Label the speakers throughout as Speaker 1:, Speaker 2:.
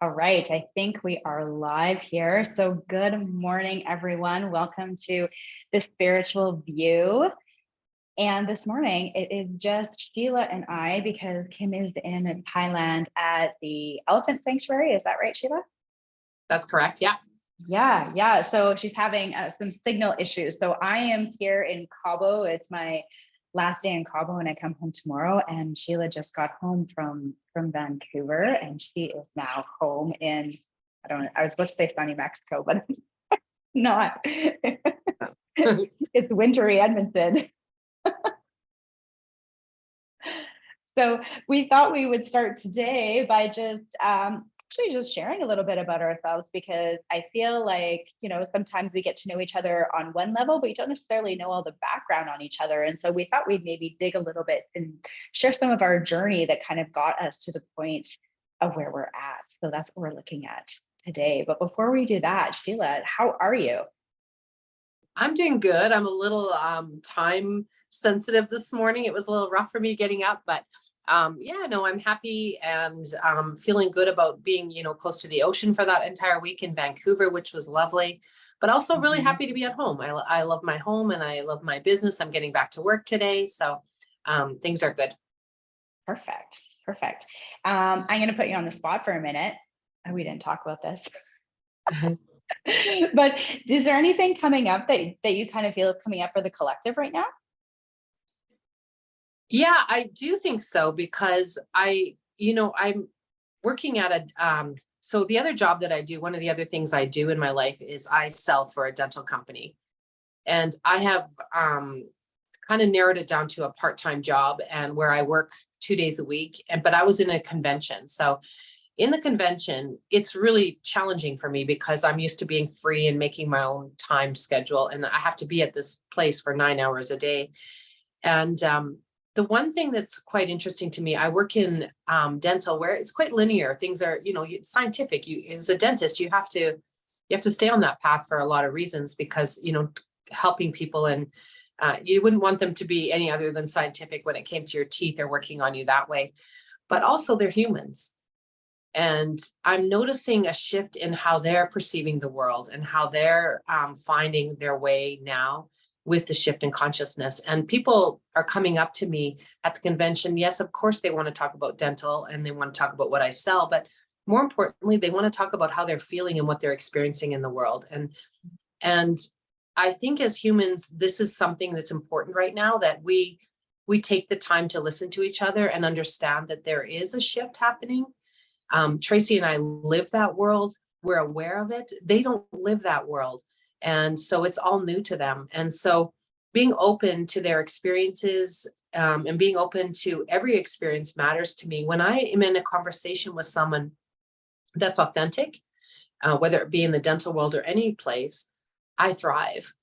Speaker 1: All right, I think we are live here. So good morning, everyone. Welcome to the Spiritual View. And this morning, it is just Sheila and I because Kim is in Thailand at the Elephant Sanctuary. Is that right, Sheila?
Speaker 2: That's correct. Yeah.
Speaker 1: Yeah. So she's having some signal issues. So I am here in Cabo. It's my last day in Cabo and I come home tomorrow. And Sheila just got home from Vancouver and she is now home in, I was supposed to say sunny Mexico, but it's not. It's wintry Edmonton. So we thought we would start today by just actually just sharing a little bit about ourselves, because I feel like, sometimes we get to know each other on one level, but you don't necessarily know all the background on each other. And so we thought we'd maybe dig a little bit and share some of our journey that kind of got us to the point of where we're at. So that's what we're looking at today. But before we do that, Sheila, how are you?
Speaker 2: I'm doing good. I'm a little time sensitive this morning. It was a little rough for me getting up, but I'm happy and feeling good about being, close to the ocean for that entire week in Vancouver, which was lovely, but also really happy to be at home. I love my home and I love my business. I'm getting back to work today. So things are good.
Speaker 1: Perfect. I'm going to put you on the spot for a minute. We didn't talk about this. But is there anything coming up that you kind of feel is coming up for the collective right now?
Speaker 2: Yeah, I do think so, because I'm working at so the other job that I do, one of the other things I do in my life is I sell for a dental company. And I have kind of narrowed it down to a part-time job and where I work 2 days a week. But I was in a convention. So in the convention, it's really challenging for me because I'm used to being free and making my own time schedule. And I have to be at this place for 9 hours a day. And the one thing that's quite interesting to me, I work in dental where it's quite linear. Things are, scientific. As a dentist, you have to stay on that path for a lot of reasons, because, helping people, and you wouldn't want them to be any other than scientific when it came to your teeth or working on you that way. But also they're humans. And I'm noticing a shift in how they're perceiving the world and how they're finding their way now with the shift in consciousness. And people are coming up to me at the convention. Yes, of course, they want to talk about dental and they want to talk about what I sell, but more importantly, they want to talk about how they're feeling and what they're experiencing in the world. And I think as humans, this is something that's important right now, that we take the time to listen to each other and understand that there is a shift happening. Tracy and I live that world. We're aware of it. They don't live that world. And so it's all new to them. And so being open to their experiences and being open to every experience matters to me. When I am in a conversation with someone that's authentic, whether it be in the dental world or any place, I thrive.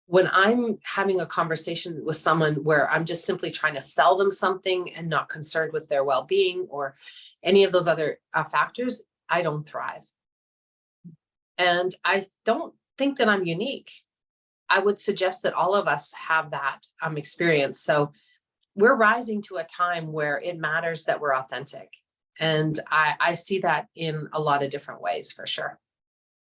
Speaker 2: When I'm having a conversation with someone where I'm just simply trying to sell them something and not concerned with their well-being or any of those other factors, I don't thrive. And I don't think that I'm unique. I would suggest that all of us have that experience. So we're rising to a time where it matters that we're authentic. And I see that in a lot of different ways, for sure.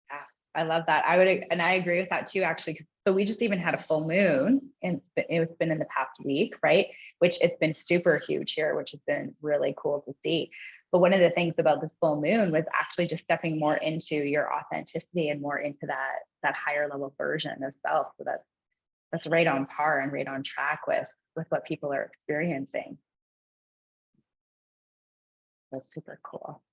Speaker 1: Yeah, I love that. I agree with that too, actually. So we just even had a full moon, and it's been in the past week, right? Which it's been super huge here, which has been really cool to see. But one of the things about this full moon was actually just stepping more into your authenticity and more into that higher level version of self. So that's right on par and right on track with what people are experiencing. That's super cool.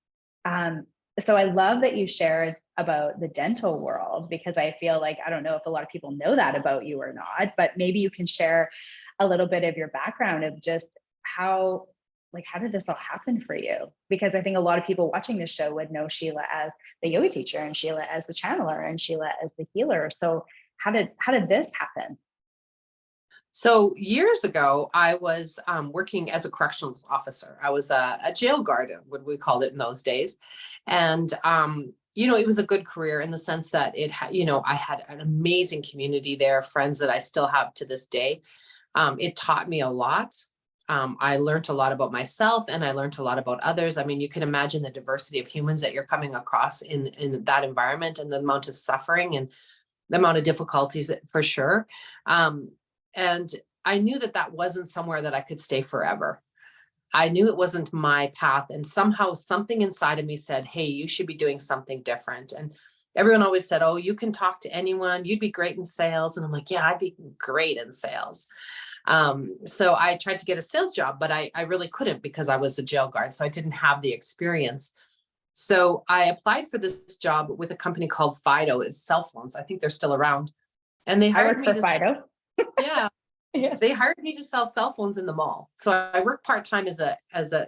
Speaker 1: So I love that you shared about the dental world, because I feel like, I don't know if a lot of people know that about you or not, but maybe you can share a little bit of your background of just how did this all happen for you? Because I think a lot of people watching this show would know Sheila as the yoga teacher and Sheila as the channeler and Sheila as the healer. So how did this happen?
Speaker 2: So years ago, I was working as a correctional officer. I was a jail guard, what we called it in those days. And, it was a good career in the sense that I had an amazing community there, friends that I still have to this day. It taught me a lot. I learned a lot about myself, and I learned a lot about others. I mean, you can imagine the diversity of humans that you're coming across in that environment, and the amount of suffering and the amount of difficulties that, for sure. And I knew that that wasn't somewhere that I could stay forever. I knew it wasn't my path. And somehow something inside of me said, hey, you should be doing something different. And everyone always said, oh, you can talk to anyone. You'd be great in sales. And I'm like, yeah, I'd be great in sales. So I tried to get a sales job, but I really couldn't because I was a jail guard. So I didn't have the experience. So I applied for this job with a company called Fido. It's cell phones. I think they're still around. And they
Speaker 1: I
Speaker 2: hired
Speaker 1: work
Speaker 2: me
Speaker 1: for
Speaker 2: to,
Speaker 1: Fido.
Speaker 2: yeah,
Speaker 1: Yeah.
Speaker 2: they hired me to sell cell phones in the mall. So I worked part-time as a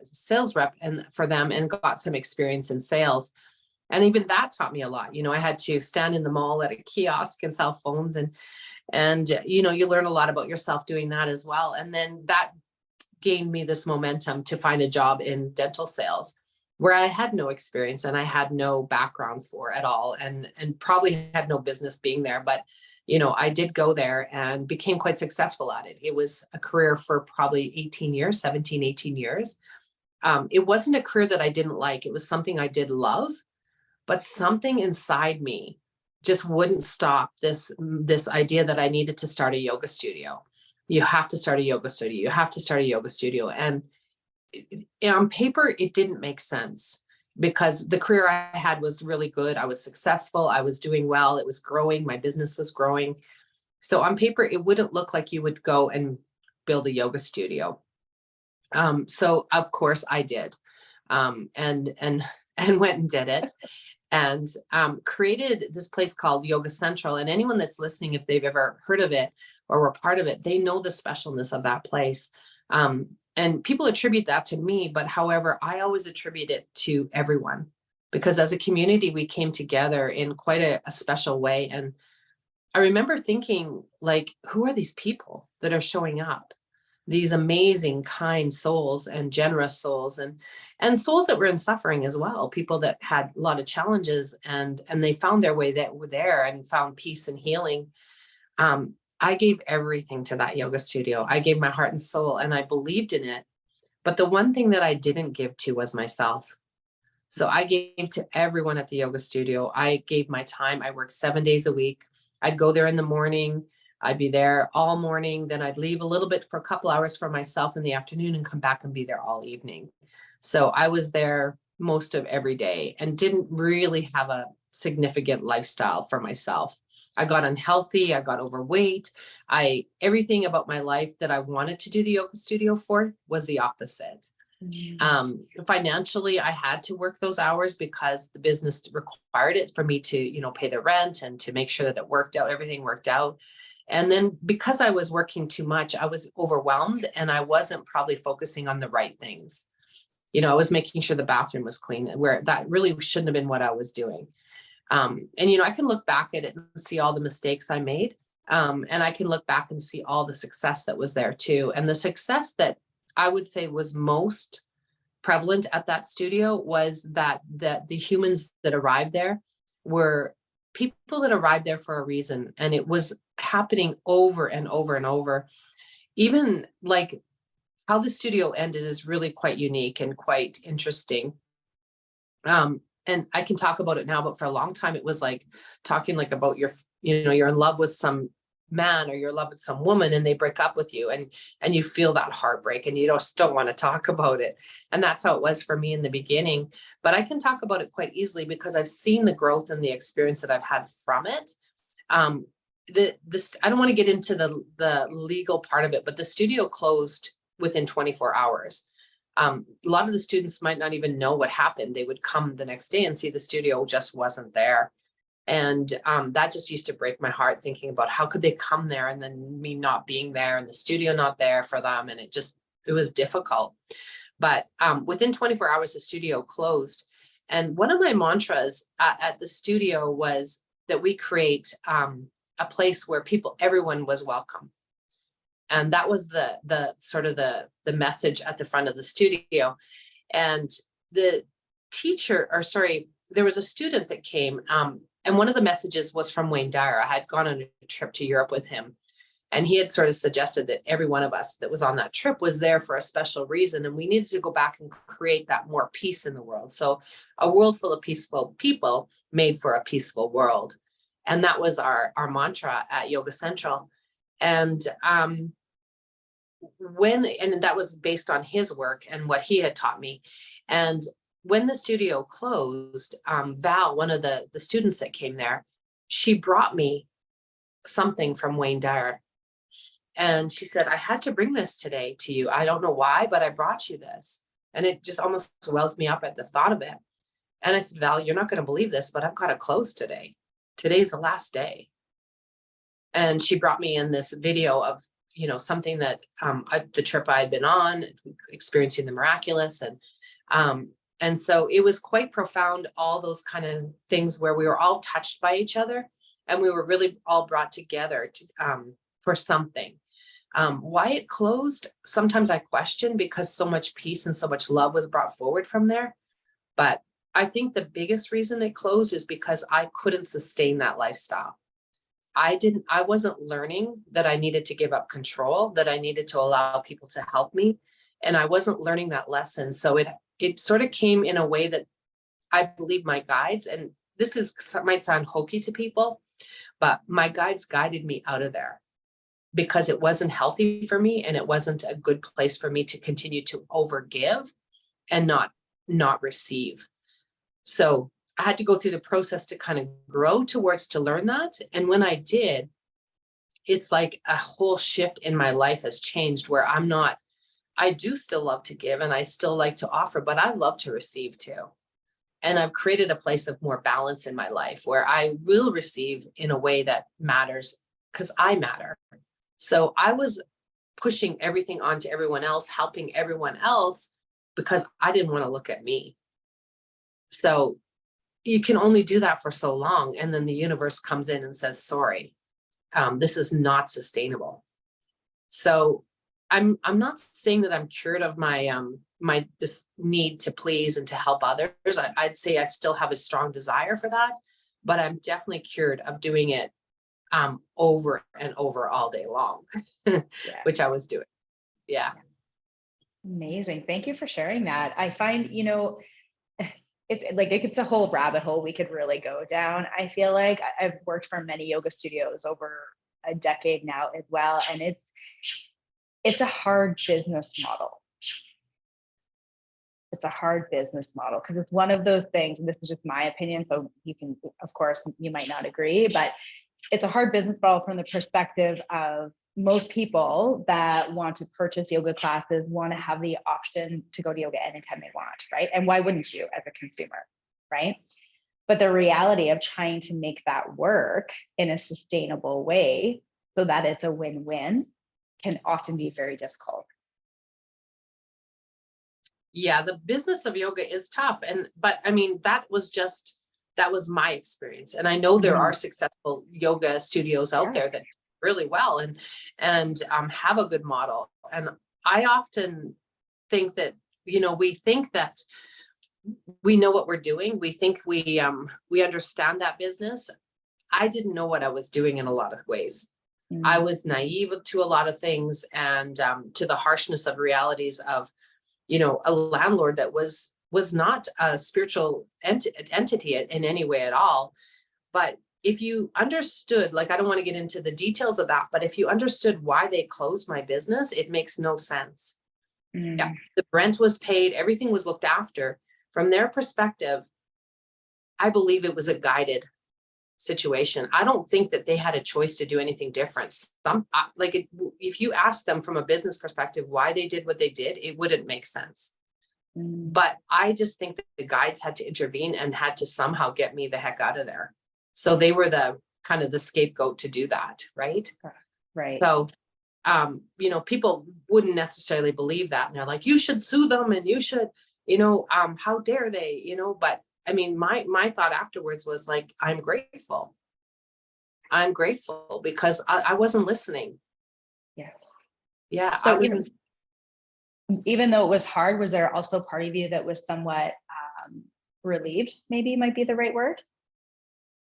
Speaker 2: sales rep and for them, and got some experience in sales. And even that taught me a lot. You know, I had to stand in the mall at a kiosk and sell phones, and you know, you learn a lot about yourself doing that as well. And then that gained me this momentum to find a job in dental sales, where I had no experience and I had no background for at all, and probably had no business being there. But you know, I did go there and became quite successful at it. It was a career for probably 18 years, 17, 18 years. It wasn't a career that I didn't like. It was something I did love, but something inside me just wouldn't stop this idea that I needed to start a yoga studio. You have to start a yoga studio. You have to start a yoga studio. And on paper, it didn't make sense, because the career I had was really good. I was successful. I was doing well. It was growing. My business was growing. So on paper, it wouldn't look like you would go and build a yoga studio. So of course I did, and went and did it, and created this place called Yoga Central. And anyone that's listening, if they've ever heard of it or were part of it, they know the specialness of that place. And people attribute that to me, but however, I always attribute it to everyone, because as a community, we came together in quite a special way. And I remember thinking, like, who are these people that are showing up? These amazing, kind souls and generous souls, and souls that were in suffering as well. People that had a lot of challenges, and they found their way that were there and found peace and healing. I gave everything to that yoga studio. I gave my heart and soul, and I believed in it. But the one thing that I didn't give to was myself. So I gave to everyone at the yoga studio. I gave my time. I worked 7 days a week. I'd go there in the morning. I'd be there all morning. Then I'd leave a little bit for a couple hours for myself in the afternoon and come back and be there all evening. So I was there most of every day and didn't really have a significant lifestyle for myself. I got unhealthy. I got overweight. Everything about my life that I wanted to do the yoga studio for was the opposite. Financially, I had to work those hours because the business required it for me to, you know, pay the rent and to make sure that it worked out, everything worked out. And then because I was working too much, I was overwhelmed, and I wasn't probably focusing on the right things. You know, I was making sure the bathroom was clean, where that really shouldn't have been what I was doing. And, you know, I can look back at it and see all the mistakes I made. And I can look back and see all the success that was there too. And the success that I would say was most prevalent at that studio was that the humans that arrived there were people that arrived there for a reason. And it was happening over and over and over. Even like how the studio ended is really quite unique and quite interesting. And I can talk about it now, but for a long time, it was like talking like about you're in love with some man or you're in love with some woman, and they break up with you, and you feel that heartbreak, and you don't want to talk about it. And that's how it was for me in the beginning. But I can talk about it quite easily because I've seen the growth and the experience that I've had from it. I don't want to get into the legal part of it, but the studio closed within 24 hours. A lot of the students might not even know what happened. They would come the next day and see the studio just wasn't there. And that just used to break my heart, thinking about how could they come there and then me not being there and the studio not there for them. And it was difficult. But within 24 hours, the studio closed. And one of my mantras at the studio was that we create a place where everyone was welcome. And that was the sort of the message at the front of the studio. And the there was a student that came, and one of the messages was from Wayne Dyer. I had gone on a trip to Europe with him. And he had sort of suggested that every one of us that was on that trip was there for a special reason. And we needed to go back and create that more peace in the world. So a world full of peaceful people made for a peaceful world. And that was our mantra at Yoga Central. And and that was based on his work and what he had taught me. And when the studio closed, Val, one of the students that came there, she brought me something from Wayne Dyer. And she said, I had to bring this today to you. I don't know why, but I brought you this. And it just almost wells me up at the thought of it. And I said, Val, you're not going to believe this, but I've got to close today. Today's the last day. And she brought me in this video of, something that the trip I had been on, experiencing the miraculous. And so it was quite profound, all those kind of things where we were all touched by each other. And we were really all brought together for something. Why it closed, sometimes I question, because so much peace and so much love was brought forward from there. But I think the biggest reason it closed is because I couldn't sustain that lifestyle. I wasn't learning that I needed to give up control, that I needed to allow people to help me. And I wasn't learning that lesson. So it sort of came in a way that I believe my guides, and might sound hokey to people, but my guides guided me out of there because it wasn't healthy for me. And it wasn't a good place for me to continue to overgive and not receive. So I had to go through the process to kind of grow towards to learn that. And when I did, it's like a whole shift in my life has changed where I do still love to give and I still like to offer, but I love to receive too. And I've created a place of more balance in my life where I will receive in a way that matters because I matter. So I was pushing everything onto everyone else, helping everyone else because I didn't want to look at me. So you can only do that for so long. And then the universe comes in and says, sorry, this is not sustainable. So I'm not saying that I'm cured of my this need to please and to help others. I'd say I still have a strong desire for that, but I'm definitely cured of doing it over and over all day long, which I was doing. Yeah.
Speaker 1: Amazing. Thank you for sharing that. I find, it's a whole rabbit hole we could really go down. I feel like I've worked for many yoga studios over a decade now as well. And it's a hard business model. It's a hard business model because it's one of those things, and this is just my opinion. So you can, of course, you might not agree, but it's a hard business model from the perspective of most people that want to purchase yoga classes want to have the option to go to yoga anytime they want, right? And why wouldn't you as a consumer, right? But the reality of trying to make that work in a sustainable way so that it's a win-win can often be very difficult.
Speaker 2: Yeah, the business of yoga is tough. But I mean, that was my experience. And I know there are successful yoga studios out there that do really well and have a good model. And I often think that, we think that we know what we're doing. We think we understand that business. I didn't know what I was doing in a lot of ways. I was naive to a lot of things and to the harshness of realities of, a landlord that was not a spiritual entity in any way at all. But if you understood, like, I don't want to get into the details of that, but if you understood why they closed my business, it makes no sense. Yeah, the rent was paid, everything was looked after. From their perspective, I believe it was a guided situation. I don't think that they had a choice to do anything different. If you ask them from a business perspective why they did what they did, it wouldn't make sense. But I just think that the guides had to intervene and had to somehow get me the heck out of there. So they were the kind of the scapegoat to do that, right?
Speaker 1: Right.
Speaker 2: So, people wouldn't necessarily believe that. And they're like, you should sue them and you should, how dare they, but I mean, my thought afterwards was like, I'm grateful because I wasn't listening.
Speaker 1: Yeah.
Speaker 2: Yeah.
Speaker 1: So even though it was hard, was there also part of you that was somewhat relieved, maybe might be the right word?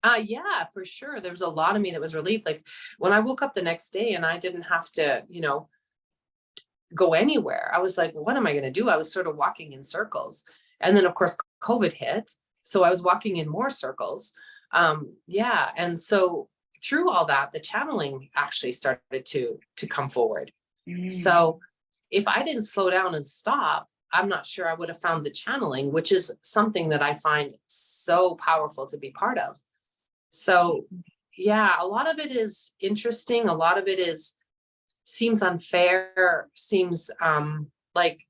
Speaker 2: Yeah, for sure. There was a lot of me that was relieved. Like when I woke up the next day and I didn't have to, go anywhere, I was like, well, what am I going to do? I was sort of walking in circles. And then of course COVID hit. So I was walking in more circles. Yeah. And so through all that, the channeling actually started to come forward.
Speaker 1: Mm,
Speaker 2: So if I didn't slow down and stop, I'm not sure I would have found the channeling, which is something that I find so powerful to be part of. So yeah, a lot of it is interesting. A lot of it is seems unfair, seems like,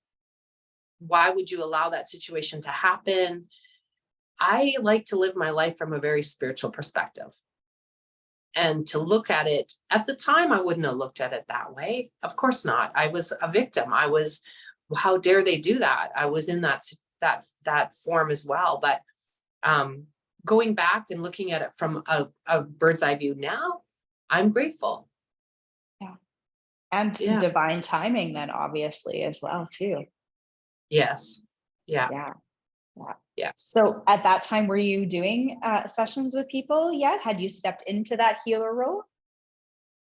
Speaker 2: why would you allow that situation to happen? I like to live my life from a very spiritual perspective. And to look at it at the time, I wouldn't have looked at it that way. Of course not. I was a victim. I was, how dare they do that? I was in that form as well. But um, going back and looking at it from a bird's eye view now, I'm grateful.
Speaker 1: yeah. And
Speaker 2: Yeah.
Speaker 1: divine timing then obviously as well too.
Speaker 2: Yes. Yeah.
Speaker 1: Yeah. Yeah.
Speaker 2: Yeah.
Speaker 1: So at that time, were you doing sessions with people yet? Had you stepped into that healer role?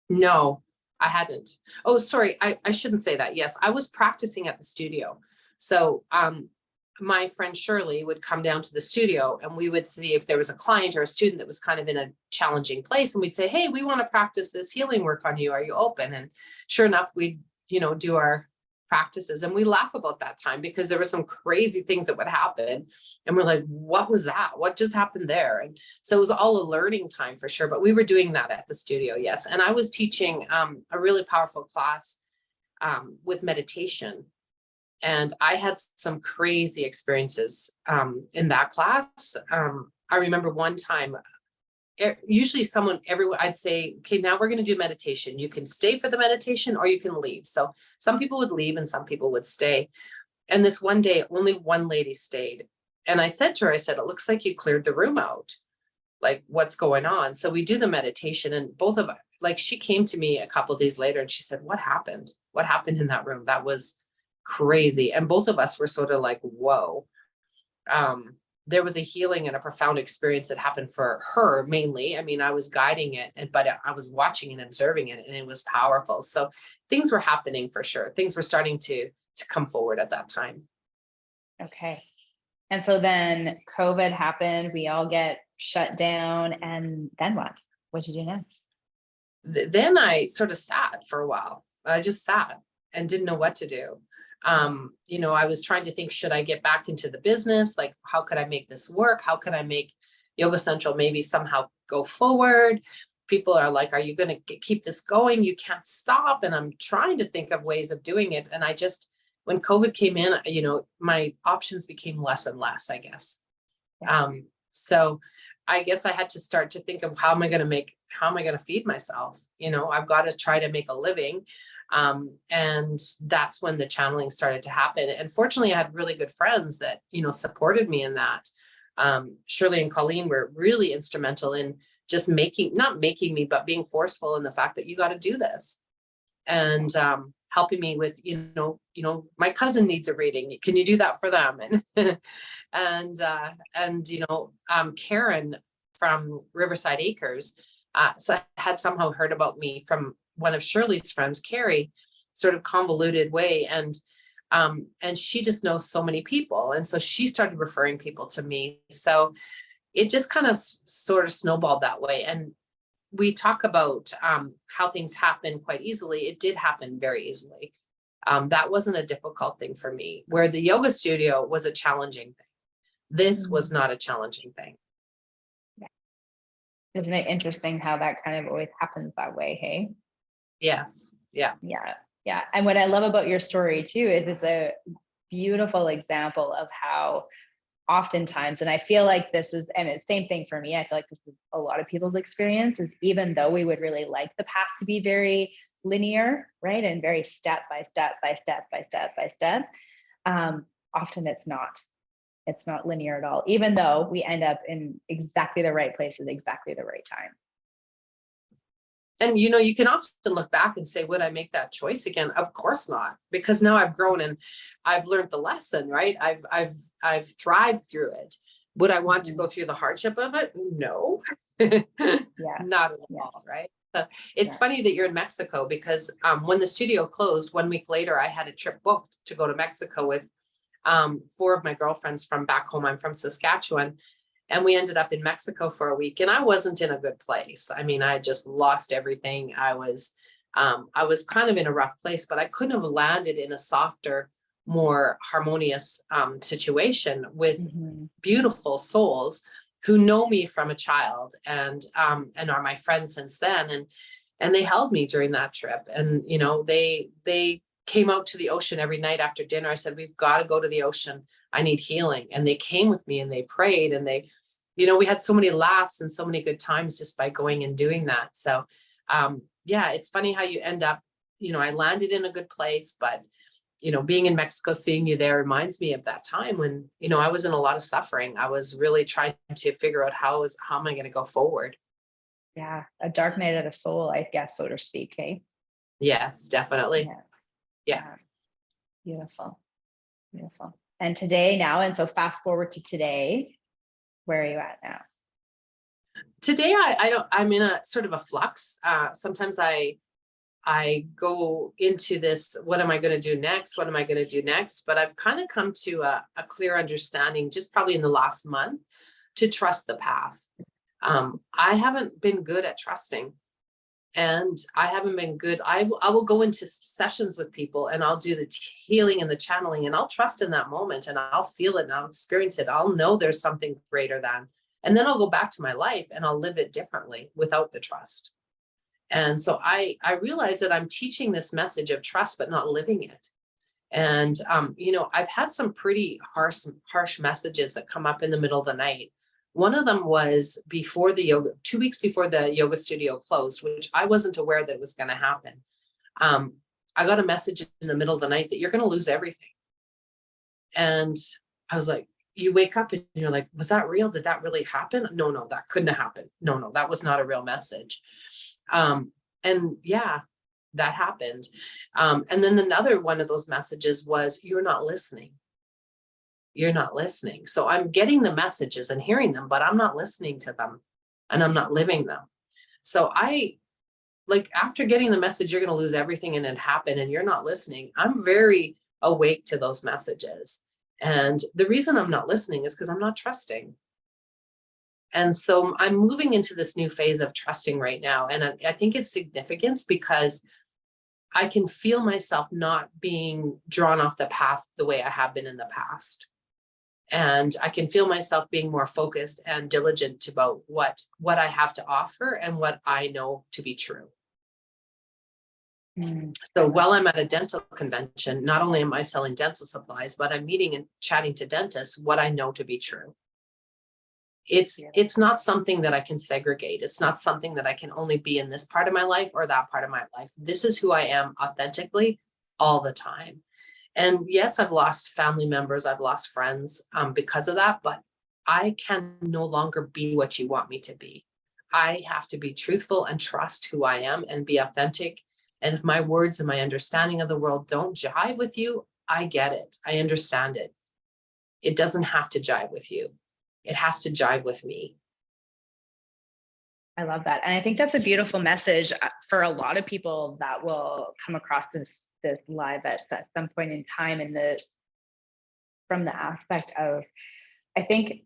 Speaker 2: No, I hadn't. Oh, sorry. I shouldn't say that. Yes, I was practicing at the studio. So my friend Shirley would come down to the studio and we would see if there was a client or a student that was kind of in a challenging place. And we'd say, hey, we want to practice this healing work on you. Are you open? And sure enough, we'd, do our practices, and we laugh about that time because there were some crazy things that would happen. And we're like, what was that? What just happened there? And so it was all a learning time for sure. But we were doing that at the studio. Yes. And I was teaching a really powerful class with meditation. And I had some crazy experiences in that class. I remember one time, usually everyone, I'd say, okay, now we're going to do meditation. You can stay for the meditation or you can leave. So some people would leave and some people would stay. And this one day, only one lady stayed. And I said to her, it looks like you cleared the room out. Like, what's going on? So we do the meditation, and both of us, like, she came to me a couple of days later and she said, what happened? What happened in that room? That was crazy. And both of us were sort of like, whoa. There was a healing and a profound experience that happened for her mainly. I mean, I was guiding it, but I was watching and observing it, and it was powerful. So things were happening for sure. Things were starting to come forward at that time.
Speaker 1: Okay. And so then COVID happened, we all get shut down, and then what? What did you do next?
Speaker 2: Then I sort of sat for a while. I just sat and didn't know what to do. I was trying to think, should I get back into the business? Like, how could I make this work? How can I make Yoga Central maybe somehow go forward? People are like, are you going to keep this going? You can't stop. And I'm trying to think of ways of doing it. And when COVID came in, my options became less and less, I guess.
Speaker 1: Yeah.
Speaker 2: So I guess I had to start to think of how am I going to feed myself? I've got to try to make a living. And that's when the channeling started to happen. And fortunately, I had really good friends that, supported me in that. Shirley and Colleen were really instrumental in just not making me, but being forceful in the fact that you got to do this. And helping me with, my cousin needs a reading. Can you do that for them? And Karen from Riverside Acres had somehow heard about me from one of Shirley's friends, Carrie, sort of convoluted way. And she just knows so many people. And so she started referring people to me. So it just kind of sort of snowballed that way. And we talk about how things happen quite easily. It did happen very easily. That wasn't a difficult thing for me, where the yoga studio was a challenging thing. This was not a challenging thing.
Speaker 1: Yeah. Isn't it interesting how that kind of always happens that way? Hey.
Speaker 2: Yes. Yeah.
Speaker 1: Yeah. Yeah. And what I love about your story too is it's a beautiful example of how oftentimes, and I feel like this is, and it's the same thing for me, I feel like this is a lot of people's experience, is even though we would really like the path to be very linear, right? And very step by step by step by step by step. Often it's not linear at all, even though we end up in exactly the right place at exactly the right time.
Speaker 2: And, you can often look back and say, would I make that choice again? Of course not, because now I've grown and I've learned the lesson, right? I've thrived through it. Would I want to
Speaker 1: Mhm.
Speaker 2: go through the hardship of it? No,
Speaker 1: Yeah.
Speaker 2: not at
Speaker 1: Yeah.
Speaker 2: all, right? So it's
Speaker 1: Yeah.
Speaker 2: funny that you're in Mexico because when the studio closed 1 week later, I had a trip booked to go to Mexico with four of my girlfriends from back home. I'm from Saskatchewan, and we ended up in Mexico for a week. And I wasn't in a good place. I mean, I just lost everything. I was kind of in a rough place, but I couldn't have landed in a softer, more harmonious situation with
Speaker 1: Mhm.
Speaker 2: beautiful souls who know me from a child and are my friends since then. And they held me during that trip. And, you know, they came out to the ocean every night after dinner. I said, we've got to go to the ocean. I need healing. And they came with me and they prayed and they, you know, we had so many laughs and so many good times just by going and doing that. So, yeah, it's funny how you end up, you know, I landed in a good place, but, you know, being in Mexico, seeing you there reminds me of that time when, you know, I was in a lot of suffering. I was really trying to figure out how am I going to go forward?
Speaker 1: Yeah. A dark night of the soul, I guess, so to speak. Hey.
Speaker 2: Yes, definitely.
Speaker 1: Yeah.
Speaker 2: Yeah.
Speaker 1: Yeah. Beautiful. Beautiful. And today now, and so fast forward to today, where are you at now?
Speaker 2: Today, I'm in a sort of a flux. Sometimes I go into this, what am I going to do next? What am I going to do next? But I've kind of come to a clear understanding just probably in the last month to trust the path. I haven't been good at trusting, and I haven't been good. I will go into sessions with people and I'll do the healing and the channeling and I'll trust in that moment and I'll feel it and I'll experience it. I'll know there's something greater than, and then I'll go back to my life and I'll live it differently without the trust. And so I realize that I'm teaching this message of trust, but not living it. And you know, I've had some pretty harsh messages that come up in the middle of the night. One of them was before the yoga, 2 weeks before the yoga studio closed, which I wasn't aware that it was going to happen. Um, I got a message in the middle of the night that you're going to lose everything. And I was like, you wake up and you're like, was that real? Did that really happen? No, that couldn't have happened. No, that was not a real message. And yeah, that happened. And then another one of those messages was, you're not listening. You're not listening. So I'm getting the messages and hearing them, but I'm not listening to them and I'm not living them. So like after getting the message, you're going to lose everything and it happened and you're not listening. I'm very awake to those messages. And the reason I'm not listening is because I'm not trusting. And so I'm moving into this new phase of trusting right now. And I think it's significant because I can feel myself not being drawn off the path the way I have been in the past. And I can feel myself being more focused and diligent about what I have to offer and what I know to be true. So while I'm at a dental convention, not only am I selling dental supplies, but I'm meeting and chatting to dentists what I know to be true. It's not something that I can segregate. It's not something that I can only be in this part of my life or that part of my life. This is who I am authentically all the time. And yes, I've lost family members, I've lost friends because of that, but I can no longer be what you want me to be. I have to be truthful and trust who I am and be authentic. And if my words and my understanding of the world don't jive with you, I get it. I understand it. It doesn't have to jive with you. It has to jive with me.
Speaker 1: I love that. And I think that's a beautiful message for a lot of people that will come across this live at some point in time from the aspect of, I think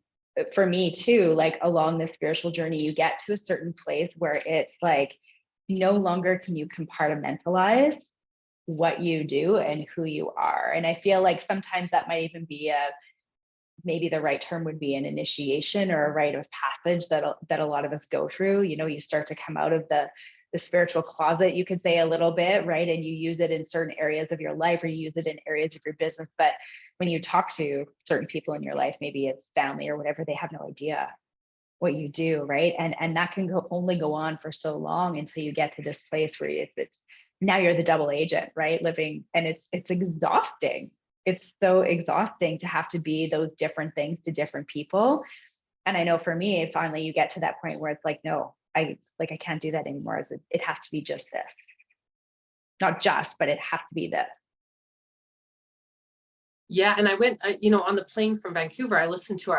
Speaker 1: for me too, like along the spiritual journey, you get to a certain place where it's like no longer can you compartmentalize what you do and who you are. And I feel like sometimes that might even be maybe the right term would be an initiation or a rite of passage that a lot of us go through. You know, you start to come out of the spiritual closet, you could say, a little bit, right? And you use it in certain areas of your life, or you use it in areas of your business. But when you talk to certain people in your life, maybe it's family or whatever, they have no idea what you do, right? And that can only go on for so long until you get to this place where it's now you're the double agent, right? Living, and it's exhausting. It's so exhausting to have to be those different things to different people. And I know for me, finally you get to that point where it's like, no, I can't do that anymore. It has to be just this. Not just, but it has to be this.
Speaker 2: Yeah. And I went, on the plane from Vancouver, I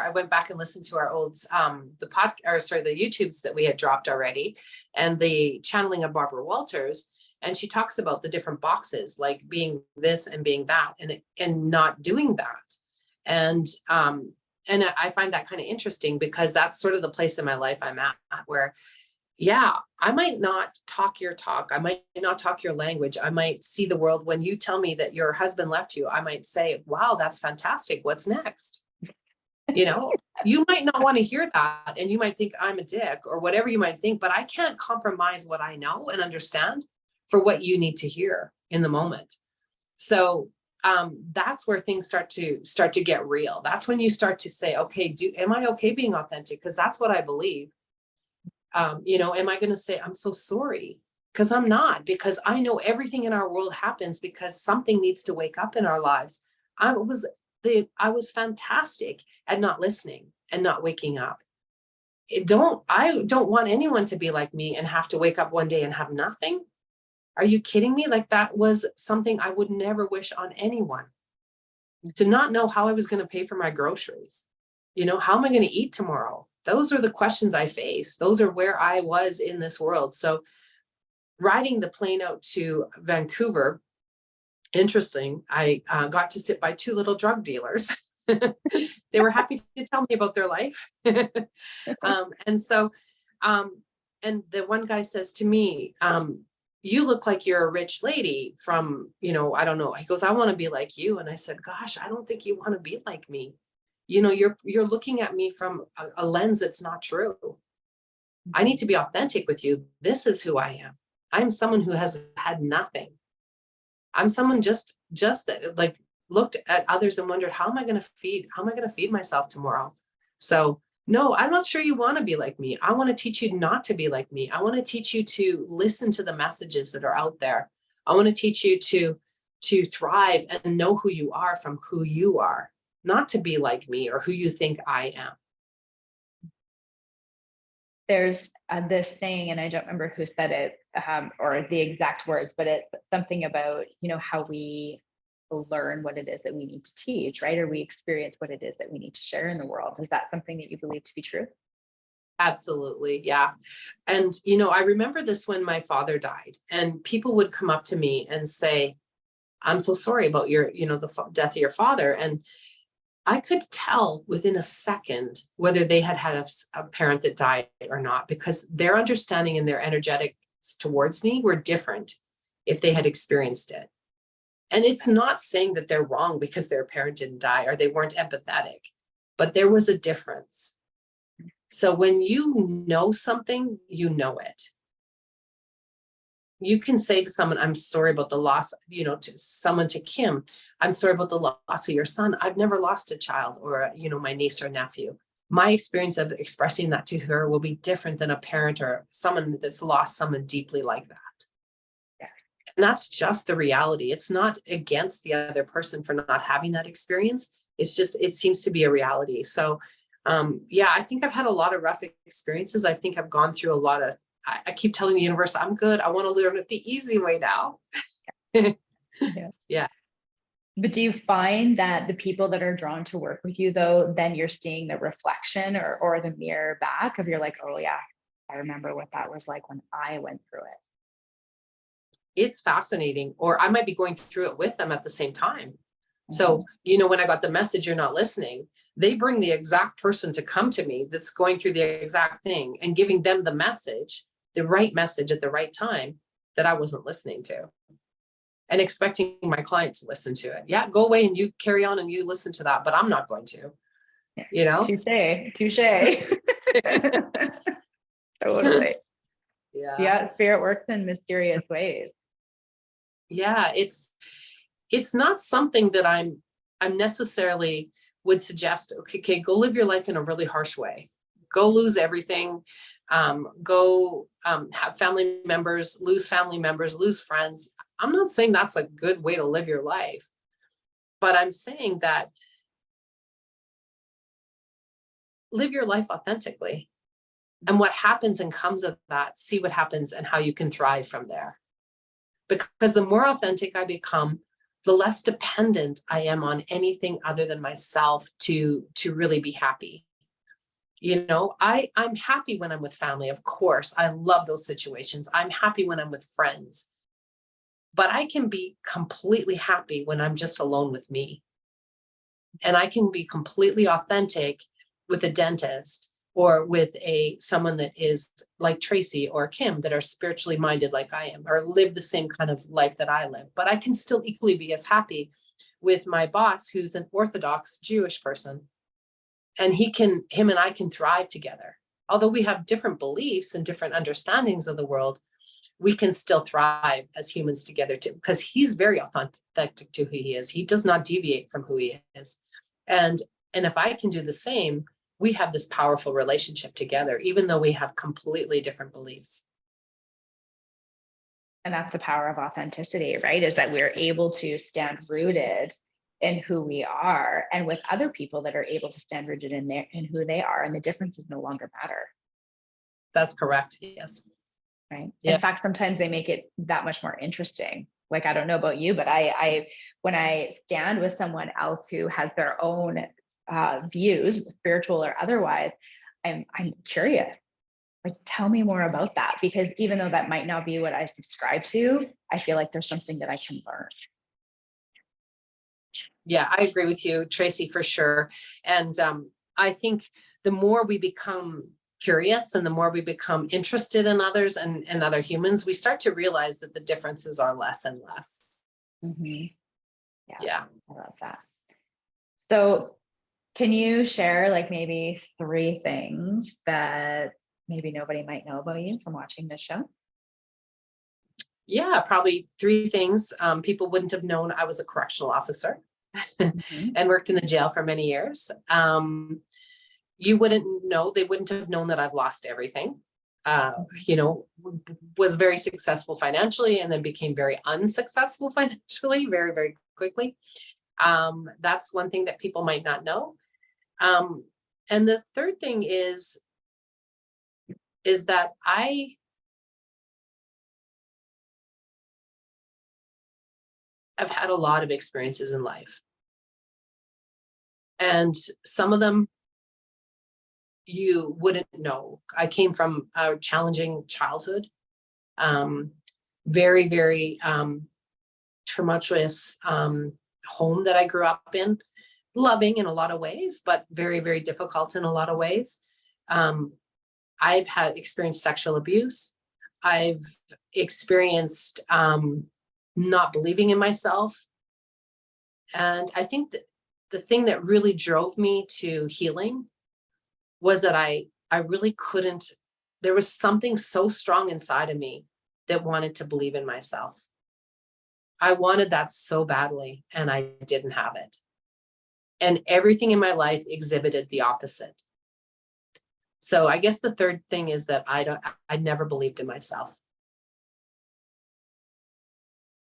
Speaker 2: went back and listened to our old, the YouTubes that we had dropped already, and the channeling of Barbara Walters. And she talks about the different boxes, like being this and being that, and not doing that. And I find that kind of interesting, because that's sort of the place in my life I'm at, where, yeah, I might not talk your talk. I might not talk your language. I might see the world. When you tell me that your husband left you, I might say, wow, that's fantastic. What's next? You might not want to hear that, and you might think I'm a dick or whatever you might think, but I can't compromise what I know and understand for what you need to hear in the moment. So that's where things start to get real. That's when you start to say, okay, am I okay being authentic? Because that's what I believe. Am I going to say, I'm so sorry? Because I'm not, because I know everything in our world happens because something needs to wake up in our lives. I was fantastic at not listening and not waking up. I don't want anyone to be like me and have to wake up one day and have nothing. Are you kidding me? Like, that was something I would never wish on anyone, to not know how I was going to pay for my groceries. How am I going to eat tomorrow? Those are the questions I face. Those are where I was in this world. So riding the plane out to Vancouver, interesting, I got to sit by two little drug dealers. They were happy to tell me about their life. And the one guy says to me, you look like you're a rich lady from, I don't know. He goes, I want to be like you. And I said, gosh, I don't think you want to be like me. You're looking at me from a lens that's not true. I need to be authentic with you. This is who I am. I'm someone who has had nothing. I'm someone just like looked at others and wondered, how am I going to feed myself tomorrow? So no, I'm not sure you want to be like me. I want to teach you not to be like me. I want to teach you to listen to the messages that are out there. I want to teach you to thrive and know who you are from who you are, not to be like me or who you think I am.
Speaker 1: There's this saying, and I don't remember who said it or the exact words, but it's something about, how we learn what it is that we need to teach, right? Or we experience what it is that we need to share in the world. Is that something that you believe to be true?
Speaker 2: Absolutely. Yeah. And, I remember this when my father died, and people would come up to me and say, I'm so sorry about your, the death of your father. And I could tell within a second whether they had a parent that died or not, because their understanding and their energetics towards me were different if they had experienced it. And it's not saying that they're wrong because their parent didn't die or they weren't empathetic, but there was a difference. So when you know something, you know it. You can say to someone, I'm sorry about the loss, to Kim, I'm sorry about the loss of your son. I've never lost a child or, my niece or nephew. My experience of expressing that to her will be different than a parent or someone that's lost someone deeply like that.
Speaker 1: Yeah.
Speaker 2: And that's just the reality. It's not against the other person for not having that experience. It's just, it seems to be a reality. So, I think I've had a lot of rough experiences. I think I've gone through a lot of, I keep telling the universe, I'm good. I want to learn it the easy way now. Yeah.
Speaker 1: But do you find that the people that are drawn to work with you, though, then you're seeing the reflection or the mirror back of, you're like, oh yeah, I remember what that was like when I went through it.
Speaker 2: It's fascinating. Or I might be going through it with them at the same time. Mm-hmm. So, when I got the message, you're not listening, they bring the exact person to come to me that's going through the exact thing and giving them the message, the right message at the right time that I wasn't listening to, and expecting my client to listen to it. Yeah, go away and you carry on and you listen to that, but I'm not going to,
Speaker 1: Touche. Totally. Yeah. Spirit works in mysterious ways.
Speaker 2: Yeah. It's not something that I'm necessarily would suggest, okay, go live your life in a really harsh way. Go lose everything. Go have family members, lose friends. I'm not saying that's a good way to live your life, but I'm saying that live your life authentically, and what happens and comes of that, see what happens and how you can thrive from there. Because the more authentic I become, the less dependent I am on anything other than myself to really be happy. You know, I'm happy when I'm with family. Of course, I love those situations. I'm happy when I'm with friends, but I can be completely happy when I'm just alone with me. And I can be completely authentic with a dentist or with someone that is like Tracy or Kim, that are spiritually minded like I am, or live the same kind of life that I live. But I can still equally be as happy with my boss, who's an Orthodox Jewish person. And him and I can thrive together. Although we have different beliefs and different understandings of the world, we can still thrive as humans together too, because he's very authentic to who he is. He does not deviate from who he is. And if I can do the same, we have this powerful relationship together, even though we have completely different beliefs.
Speaker 1: And that's the power of authenticity, right? Is that we're able to stand rooted in who we are, and with other people that are able to stand rooted in who they are, and the differences no longer matter.
Speaker 2: That's correct. Yes.
Speaker 1: Right.
Speaker 2: Yeah.
Speaker 1: In fact, sometimes they make it that much more interesting. Like, I don't know about you, but I when I stand with someone else who has their own views, spiritual or otherwise, I'm curious. Like, tell me more about that, because even though that might not be what I subscribe to, I feel like there's something that I can learn.
Speaker 2: Yeah, I agree with you, Tracy, for sure. And I think the more we become curious and the more we become interested in others and other humans, we start to realize that the differences are less and less.
Speaker 1: Mm-hmm.
Speaker 2: Yeah.
Speaker 1: I love that. So can you share like maybe 3 things that maybe nobody might know about you from watching this show?
Speaker 2: Yeah, probably 3 things. People wouldn't have known I was a correctional officer
Speaker 1: Mm-hmm.
Speaker 2: and worked in the jail for many years. They wouldn't have known that I've lost everything. Was very successful financially and then became very unsuccessful financially very, very quickly. That's one thing that people might not know. And the third thing is that I've had a lot of experiences in life. And some of them you wouldn't know. I came from a challenging childhood, very, very tumultuous home that I grew up in, loving in a lot of ways, but very, very difficult in a lot of ways. I've experienced sexual abuse. I've experienced not believing in myself. And I think that the thing that really drove me to healing was that I really couldn't, there was something so strong inside of me that wanted to believe in myself. I wanted that so badly, and I didn't have it. And everything in my life exhibited the opposite. So I guess the third thing is that I never believed in myself.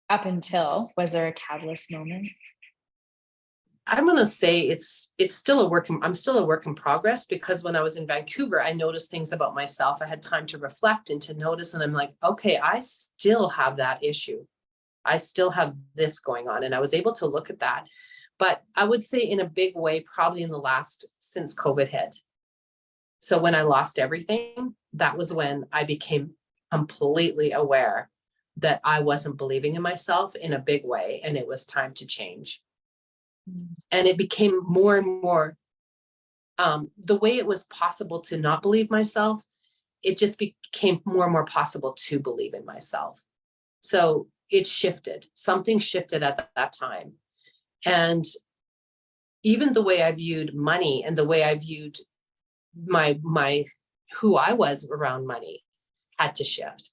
Speaker 1: Up until, was there a catalyst moment?
Speaker 2: I'm going to say it's still I'm still a work in progress, because when I was in Vancouver, I noticed things about myself. I had time to reflect and to notice, and I'm like, okay, I still have that issue. I still have this going on. And I was able to look at that. But I would say in a big way, probably since COVID hit. So when I lost everything, that was when I became completely aware that I wasn't believing in myself in a big way, and it was time to change. And it became more and more, the way it was possible to not believe myself, it just became more and more possible to believe in myself. So it shifted, something shifted at that time. And even the way I viewed money and the way I viewed my who I was around money had to shift.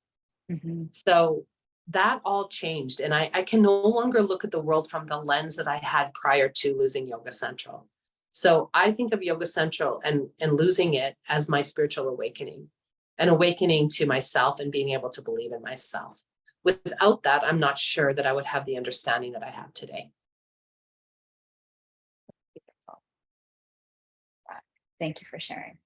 Speaker 1: Mm-hmm.
Speaker 2: So that all changed. And I can no longer look at the world from the lens that I had prior to losing Yoga Central. So I think of Yoga Central and losing it as my spiritual awakening, an awakening to myself and being able to believe in myself. Without that, I'm not sure that I would have the understanding that I have today.
Speaker 1: Thank you for sharing.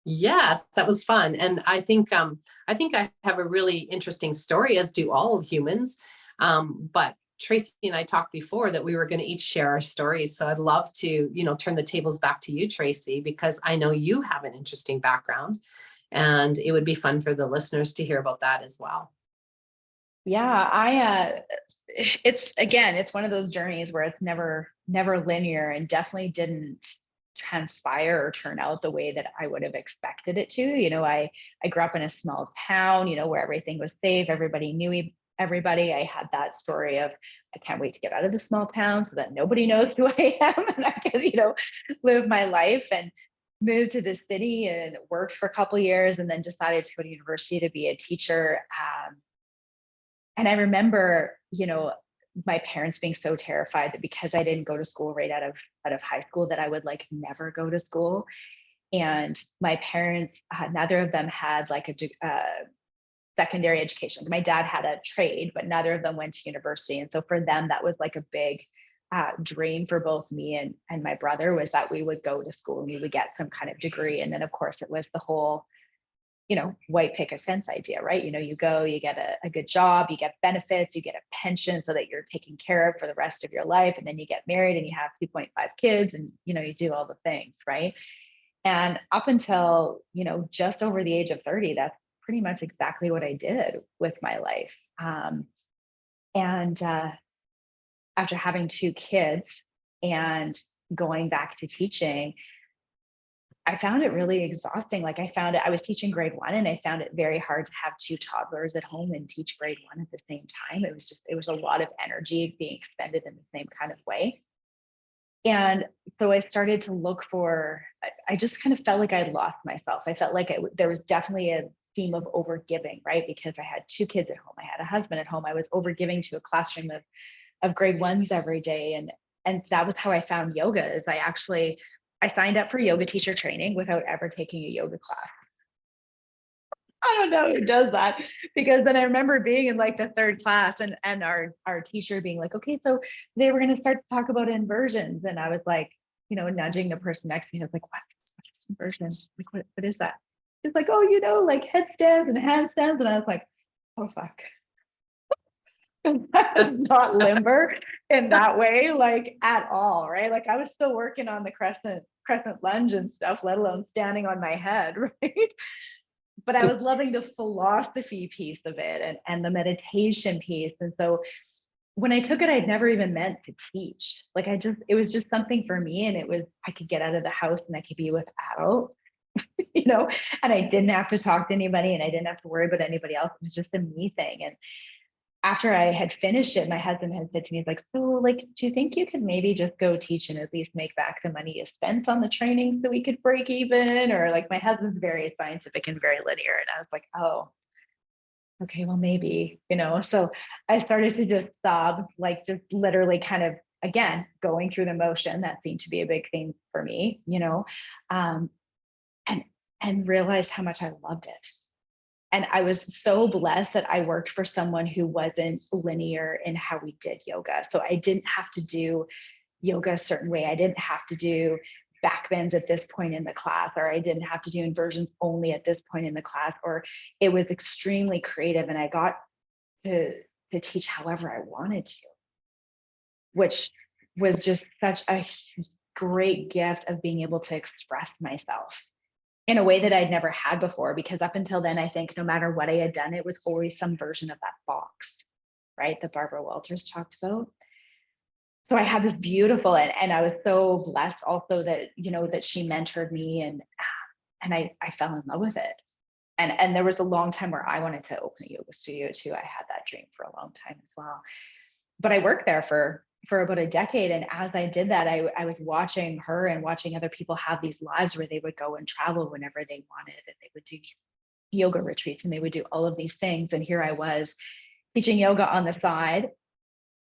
Speaker 2: Yes, that was fun. And I think I have a really interesting story, as do all humans. But Tracy and I talked before that we were going to each share our stories. So I'd love to, turn the tables back to you, Tracy, because I know you have an interesting background and it would be fun for the listeners to hear about that as well.
Speaker 1: Yeah, it's one of those journeys where it's never linear, and definitely didn't transpire or turn out the way that I would have expected it to. I grew up in a small town, where everything was safe, everybody knew everybody. I had that story of, I can't wait to get out of the small town so that nobody knows who I am and I can, live my life, and moved to the city and worked for a couple of years, and then decided to go to university to be a teacher. And I remember, my parents being so terrified that because I didn't go to school right out of high school, that I would like never go to school. And my parents, neither of them had like a secondary education. My dad had a trade, but neither of them went to university. And so for them, that was like a big dream for both me and my brother, was that we would go to school and we would get some kind of degree. And then of course it was the whole, white picket fence idea, right? You go, you get a good job, you get benefits, you get a pension so that you're taken care of for the rest of your life. And then you get married and you have 2.5 kids and, you do all the things, right? And up until, just over the age of 30, that's pretty much exactly what I did with my life. And after having 2 kids and going back to teaching, I found it really exhausting. Like I was teaching grade 1 and I found it very hard to have 2 toddlers at home and teach grade 1 at the same time. It was a lot of energy being expended in the same kind of way. And so I started to look for, I just kind of felt like I lost myself. I felt like there was definitely a theme of overgiving, right? Because I had 2 kids at home, I had a husband at home, I was overgiving to a classroom of grade 1s every day. And that was how I found yoga. Is I signed up for yoga teacher training without ever taking a yoga class. I don't know who does that, because then I remember being in like the 3rd class and our teacher being like, okay, so today we're going to start to talk about inversions. And I was like, nudging the person next to me. I was like, what is inversion? Like, what is that? It's like, oh, like headstands and handstands. And I was like, oh, fuck. Not limber in that way, like at all, right? Like I was still working on the crescent lunge and stuff, let alone standing on my head, right? But I was loving the philosophy piece of it and the meditation piece. And so when I took it, I'd never even meant to teach. Like it was just something for me. And I could get out of the house and I could be with adults, and I didn't have to talk to anybody and I didn't have to worry about anybody else. It was just a me thing. And after I had finished it, my husband had said to me, he's like, so like, do you think you could maybe just go teach and at least make back the money you spent on the training so we could break even? Or like, my husband's very scientific and very linear. And I was like, oh, okay, well, maybe, so I started to just sob, like just literally kind of, again, going through the motion. That seemed to be a big thing for me, and realized how much I loved it. And I was so blessed that I worked for someone who wasn't linear in how we did yoga. So I didn't have to do yoga a certain way. I didn't have to do back bends at this point in the class, or I didn't have to do inversions only at this point in the class, or it was extremely creative. And I got to teach however I wanted to, which was just such a great gift of being able to express myself in a way that I'd never had before, because up until then, I think no matter what I had done, it was always some version of that box, right? That Barbara Walters talked about. So I had this beautiful, and I was so blessed also that, that she mentored me and I fell in love with it. And there was a long time where I wanted to open a yoga studio too. I had that dream for a long time as well. But I worked there for about a decade. And as I did that, I was watching her and watching other people have these lives where they would go and travel whenever they wanted, and they would do yoga retreats and they would do all of these things. And here I was teaching yoga on the side,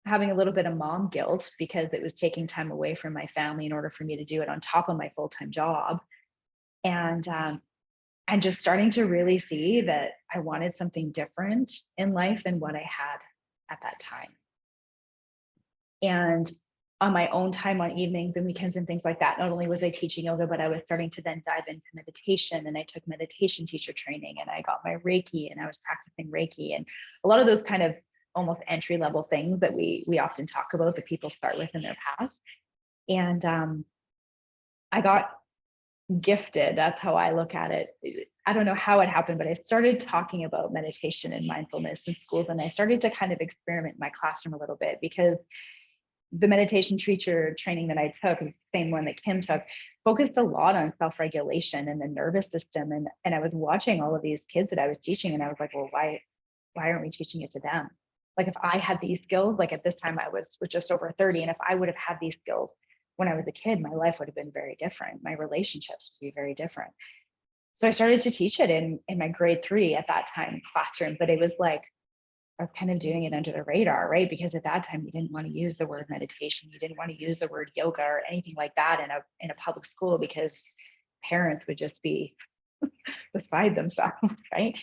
Speaker 1: having a little bit of mom guilt because it was taking time away from my family in order for me to do it on top of my full-time job. And just starting to really see that I wanted something different in life than what I had at that time. And on my own time, on evenings and weekends and things like that, not only was I teaching yoga, but I was starting to then dive into meditation, and I took meditation teacher training, and I got my Reiki, and I was practicing Reiki, and a lot of those kind of almost entry level things that we often talk about that people start with in their past. And I got gifted. That's how I look at it. I don't know how it happened, but I started talking about meditation and mindfulness in schools, and I started to kind of experiment in my classroom a little bit, because the meditation teacher training that I took, the same one that Kim took, focused a lot on self-regulation and the nervous system. And I was watching all of these kids that I was teaching, and I was like, well, why aren't we teaching it to them? Like, if I had these skills, like at this time I was just over 30, and if I would have had these skills when I was a kid, my life would have been very different. My relationships would be very different. So I started to teach it in my grade 3 at that time classroom, but it was like, I was kind of doing it under the radar, right? Because at that time, you didn't want to use the word meditation. You didn't want to use the word yoga or anything like that in a public school, because parents would just be beside themselves, right?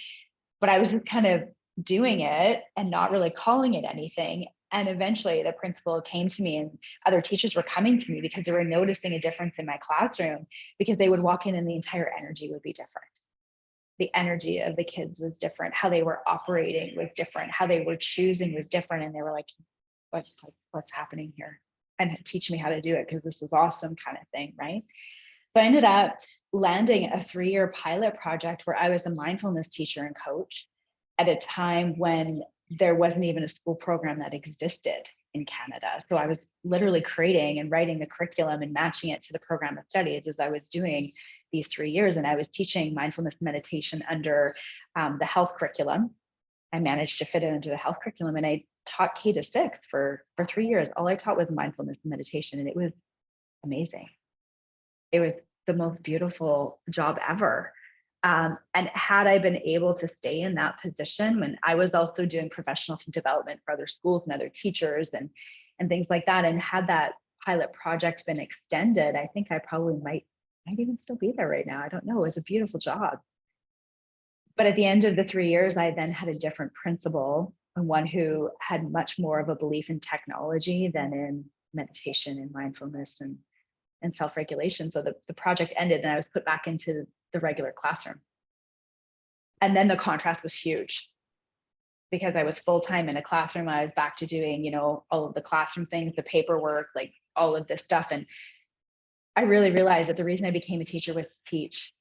Speaker 1: But I was just kind of doing it and not really calling it anything. And eventually the principal came to me, and other teachers were coming to me because they were noticing a difference in my classroom, because they would walk in and the entire energy would be different. The energy of the kids was different. How they were operating was different. How they were choosing was different. And they were like, what's happening here? And teach me how to do it, because this is awesome, kind of thing, right? So I ended up landing a 3-year pilot project where I was a mindfulness teacher and coach at a time when there wasn't even a school program that existed in Canada. So I was literally creating and writing the curriculum and matching it to the program of studies as I was doing these 3 years. And I was teaching mindfulness meditation under the health curriculum. I managed to fit it into the health curriculum, and I taught K-6 for 3 years. All I taught was mindfulness and meditation, and it was amazing. It was the most beautiful job ever. And had I been able to stay in that position when I was also doing professional development for other schools and other teachers and things like that, and had that pilot project been extended, I think I probably might even still be there right now. I don't know. It was a beautiful job. But at the end of the 3 years, I then had a different principal, and one who had much more of a belief in technology than in meditation and mindfulness and self-regulation. So the project ended, and I was put back into the regular classroom. And then the contrast was huge, because I was full-time in a classroom. I was back to doing, all of the classroom things, the paperwork, like all of this stuff. And I really realized that the reason I became a teacher was to teach.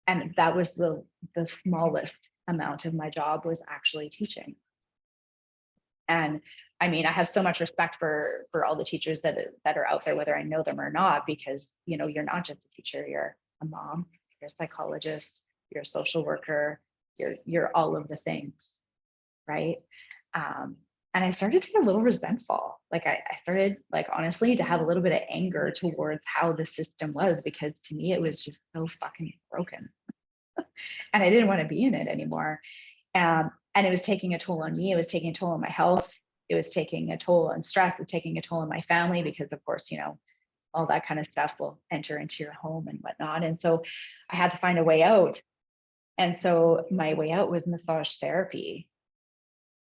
Speaker 1: And that was the smallest amount of my job, was actually teaching. And I mean, I have so much respect for all the teachers that are out there, whether I know them or not, because, you're not just a teacher, you're a mom, you're a psychologist, you're a social worker, you're all of the things, right? And I started to get a little resentful. Like I started, like, honestly, to have a little bit of anger towards how the system was, because to me, it was just so fucking broken. And I didn't want to be in it anymore. And it was taking a toll on me. It was taking a toll on my health. It was taking a toll on stress. It was taking a toll on my family, because of course, all that kind of stuff will enter into your home and whatnot. And so I had to find a way out. And so my way out was massage therapy.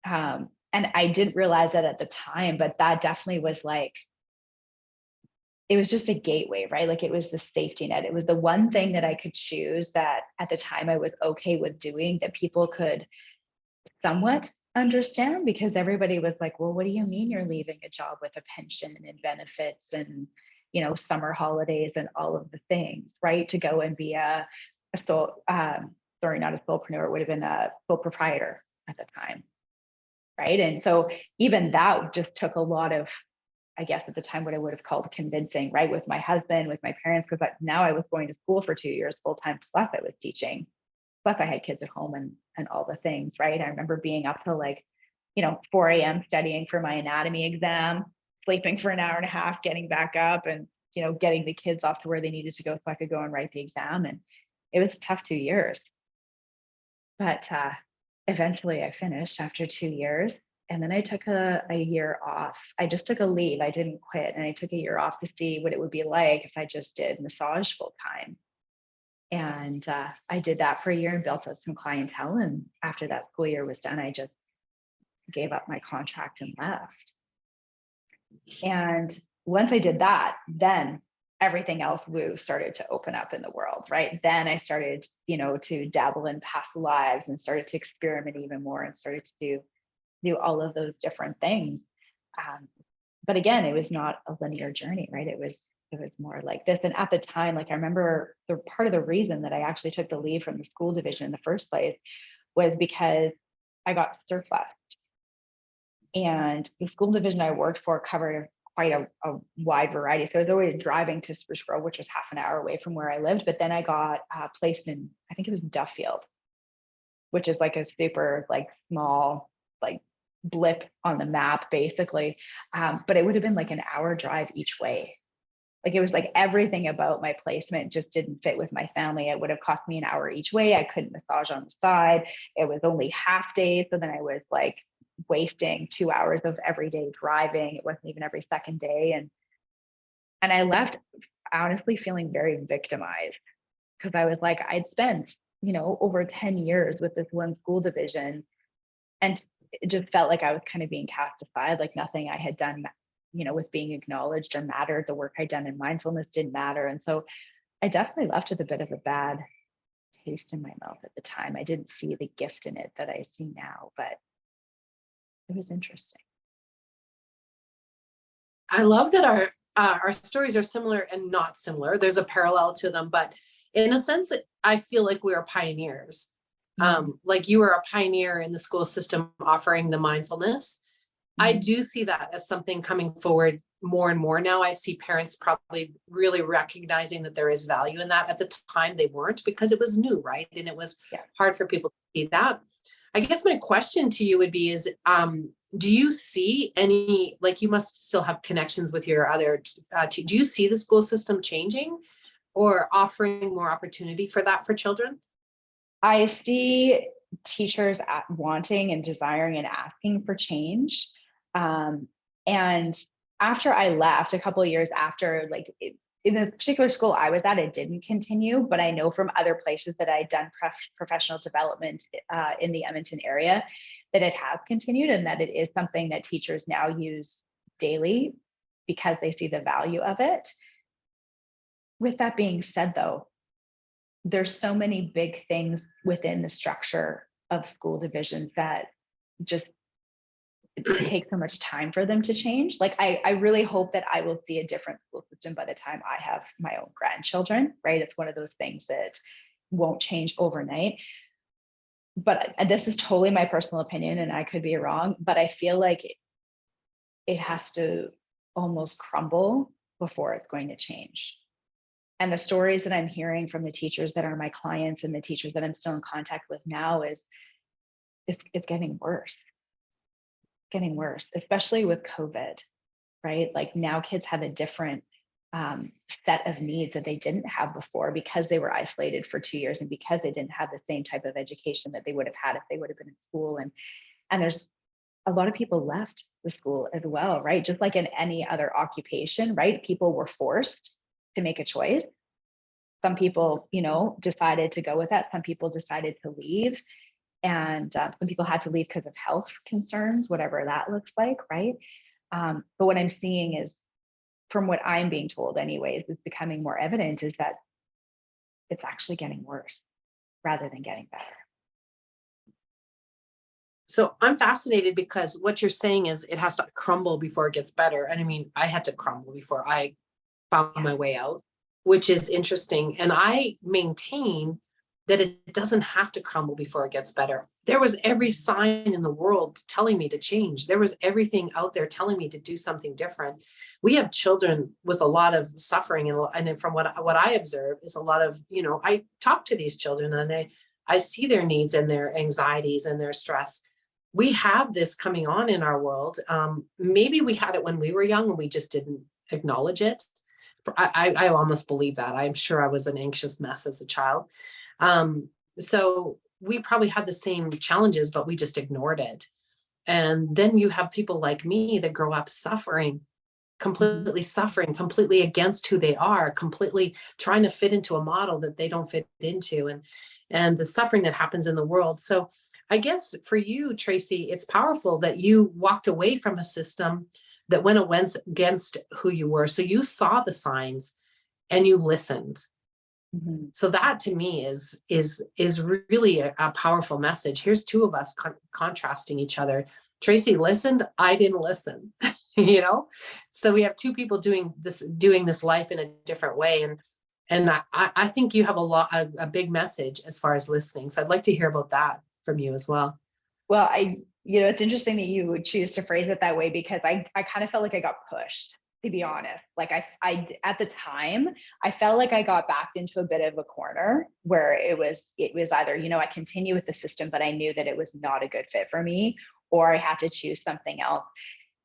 Speaker 1: And I didn't realize that at the time, but that definitely was like, it was just a gateway, right? Like, it was the safety net. It was the one thing that I could choose that at the time I was okay with doing, that people could somewhat understand, because everybody was like, well, what do you mean you're leaving a job with a pension and benefits and, summer holidays and all of the things, right? To go and be a sole, not a solopreneur, it would have been a sole proprietor at the time. Right. And so even that just took a lot of, I guess at the time, what I would have called convincing, right? With my husband, with my parents, because now I was going to school for 2 years full time, plus I was teaching, plus I had kids at home and all the things, right? I remember being up till like, 4 a.m. studying for my anatomy exam, sleeping for an hour and a half, getting back up and, getting the kids off to where they needed to go so I could go and write the exam. And it was a tough 2 years. But eventually I finished after 2 years. And then I took a year off. I just took a leave. I didn't quit. And I took a year off to see what it would be like if I just did massage full time. And I did that for a year and built up some clientele. And after that school year was done, I just gave up my contract and left. And once I did that, then everything else started to open up in the world, right? Then I started, to dabble in past lives and started to experiment even more and started to do all of those different things. But again, it was not a linear journey, right? It was more like this. And at the time, like I remember the part of the reason that I actually took the leave from the school division in the first place was because I got surplus. And the school division I worked for covered quite a wide variety. So I was always driving to Spruce Grove, which was half an hour away from where I lived. But then I got placed in, I think it was Duffield, which is like a super like small, like blip on the map, basically. But it would have been like an hour drive each way. Like it was like everything about my placement just didn't fit with my family. It would have cost me an hour each way. I couldn't massage on the side. It was only half days. So then I was like wasting 2 hours of everyday driving. It wasn't even every second day. And I left honestly feeling very victimized because I was like, I'd spent, over 10 years with this one school division. And it just felt like I was kind of being cast aside, like nothing I had done, was being acknowledged or mattered. The work I'd done in mindfulness didn't matter. And so I definitely left with a bit of a bad taste in my mouth at the time. I didn't see the gift in it that I see now, but it was interesting.
Speaker 2: I love that our stories are similar and not similar. There's a parallel to them, but in a sense, I feel like we are pioneers. Like you were a pioneer in the school system offering the mindfulness. I do see that as something coming forward more and more now. I see parents probably really recognizing that there is value in that. At the time they weren't, because it was new, right? And it was hard for people to see that. I guess my question to you would be is, do you see any, like you must still have connections with your other, do you see the school system changing or offering more opportunity for that for children?
Speaker 1: I see teachers wanting and desiring and asking for change. And after I left, a couple of years after, like in the particular school I was at, it didn't continue, but I know from other places that I'd done professional development in the Edmonton area that it has continued, and that it is something that teachers now use daily because they see the value of it. With that being said, though, there's so many big things within the structure of school divisions that just it takes so much time for them to change. Like I really hope that I will see a different school system by the time I have my own grandchildren, right? It's one of those things that won't change overnight. But this is totally my personal opinion, and I could be wrong, but I feel like it has to almost crumble before it's going to change. And the stories that I'm hearing from the teachers that are my clients and the teachers that I'm still in contact with now is it's getting worse. Getting worse, especially with COVID, right? Like now kids have a different set of needs that they didn't have before because they were isolated for 2 years and because they didn't have the same type of education that they would have had if they would have been in school. And there's a lot of people left the school as well, right? Just like in any other occupation, right? People were forced to make a choice. Some people, decided to go with that. Some people decided to leave. And some people had to leave because of health concerns, whatever that looks like, right? But what I'm seeing is, from what I'm being told anyways, is becoming more evident is that it's actually getting worse rather than getting better.
Speaker 2: So I'm fascinated because what you're saying is it has to crumble before it gets better. And I mean, I had to crumble before I found my way out, which is interesting. And I maintain that it doesn't have to crumble before it gets better. There was every sign in the world telling me to change. There was everything out there telling me to do something different. We have children with a lot of suffering, and from what I observe is a lot of, I talk to these children and I see their needs and their anxieties and their stress. We have this coming on in our world. Maybe we had it when we were young and we just didn't acknowledge it. I almost believe that. I'm sure I was an anxious mess as a child. So we probably had the same challenges, but we just ignored it. And then you have people like me that grow up suffering, completely against who they are, completely trying to fit into a model that they don't fit into, and the suffering that happens in the world. So I guess for you, Tracy, it's powerful that you walked away from a system that went against who you were. So you saw the signs and you listened. So that to me is really a powerful message. Here's two of us contrasting each other. Tracy listened, I didn't listen, So we have two people doing this life in a different way. And I think you have a big message as far as listening. So I'd like to hear about that from you as well.
Speaker 1: Well, it's interesting that you would choose to phrase it that way, because I kind of felt like I got pushed, to be honest. Like I at the time, I felt like I got backed into a bit of a corner where it was either, I continue with the system, but I knew that it was not a good fit for me, or I had to choose something else.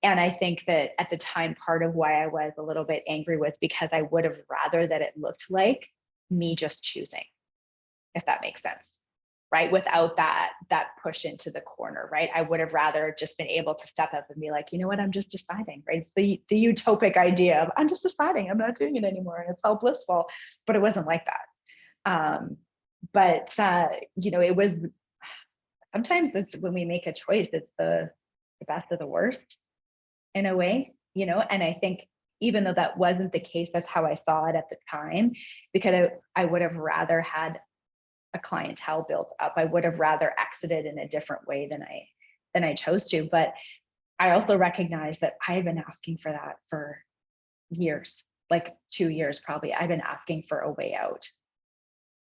Speaker 1: And I think that at the time, part of why I was a little bit angry was because I would have rather that it looked like me just choosing, if that makes sense. Right? Without that push into the corner, right? I would have rather just been able to step up and be like, you know what, I'm just deciding, right? It's the utopic idea of I'm just deciding, I'm not doing it anymore, and it's all blissful. But it wasn't like that. It was, sometimes it's when we make a choice, it's the best of the worst in a way, and I think even though that wasn't the case, that's how I saw it at the time, because I would have rather had a clientele built up. I would have rather exited in a different way than I chose to. But I also recognize that I've been asking for that for years, like 2 years probably. I've been asking for a way out.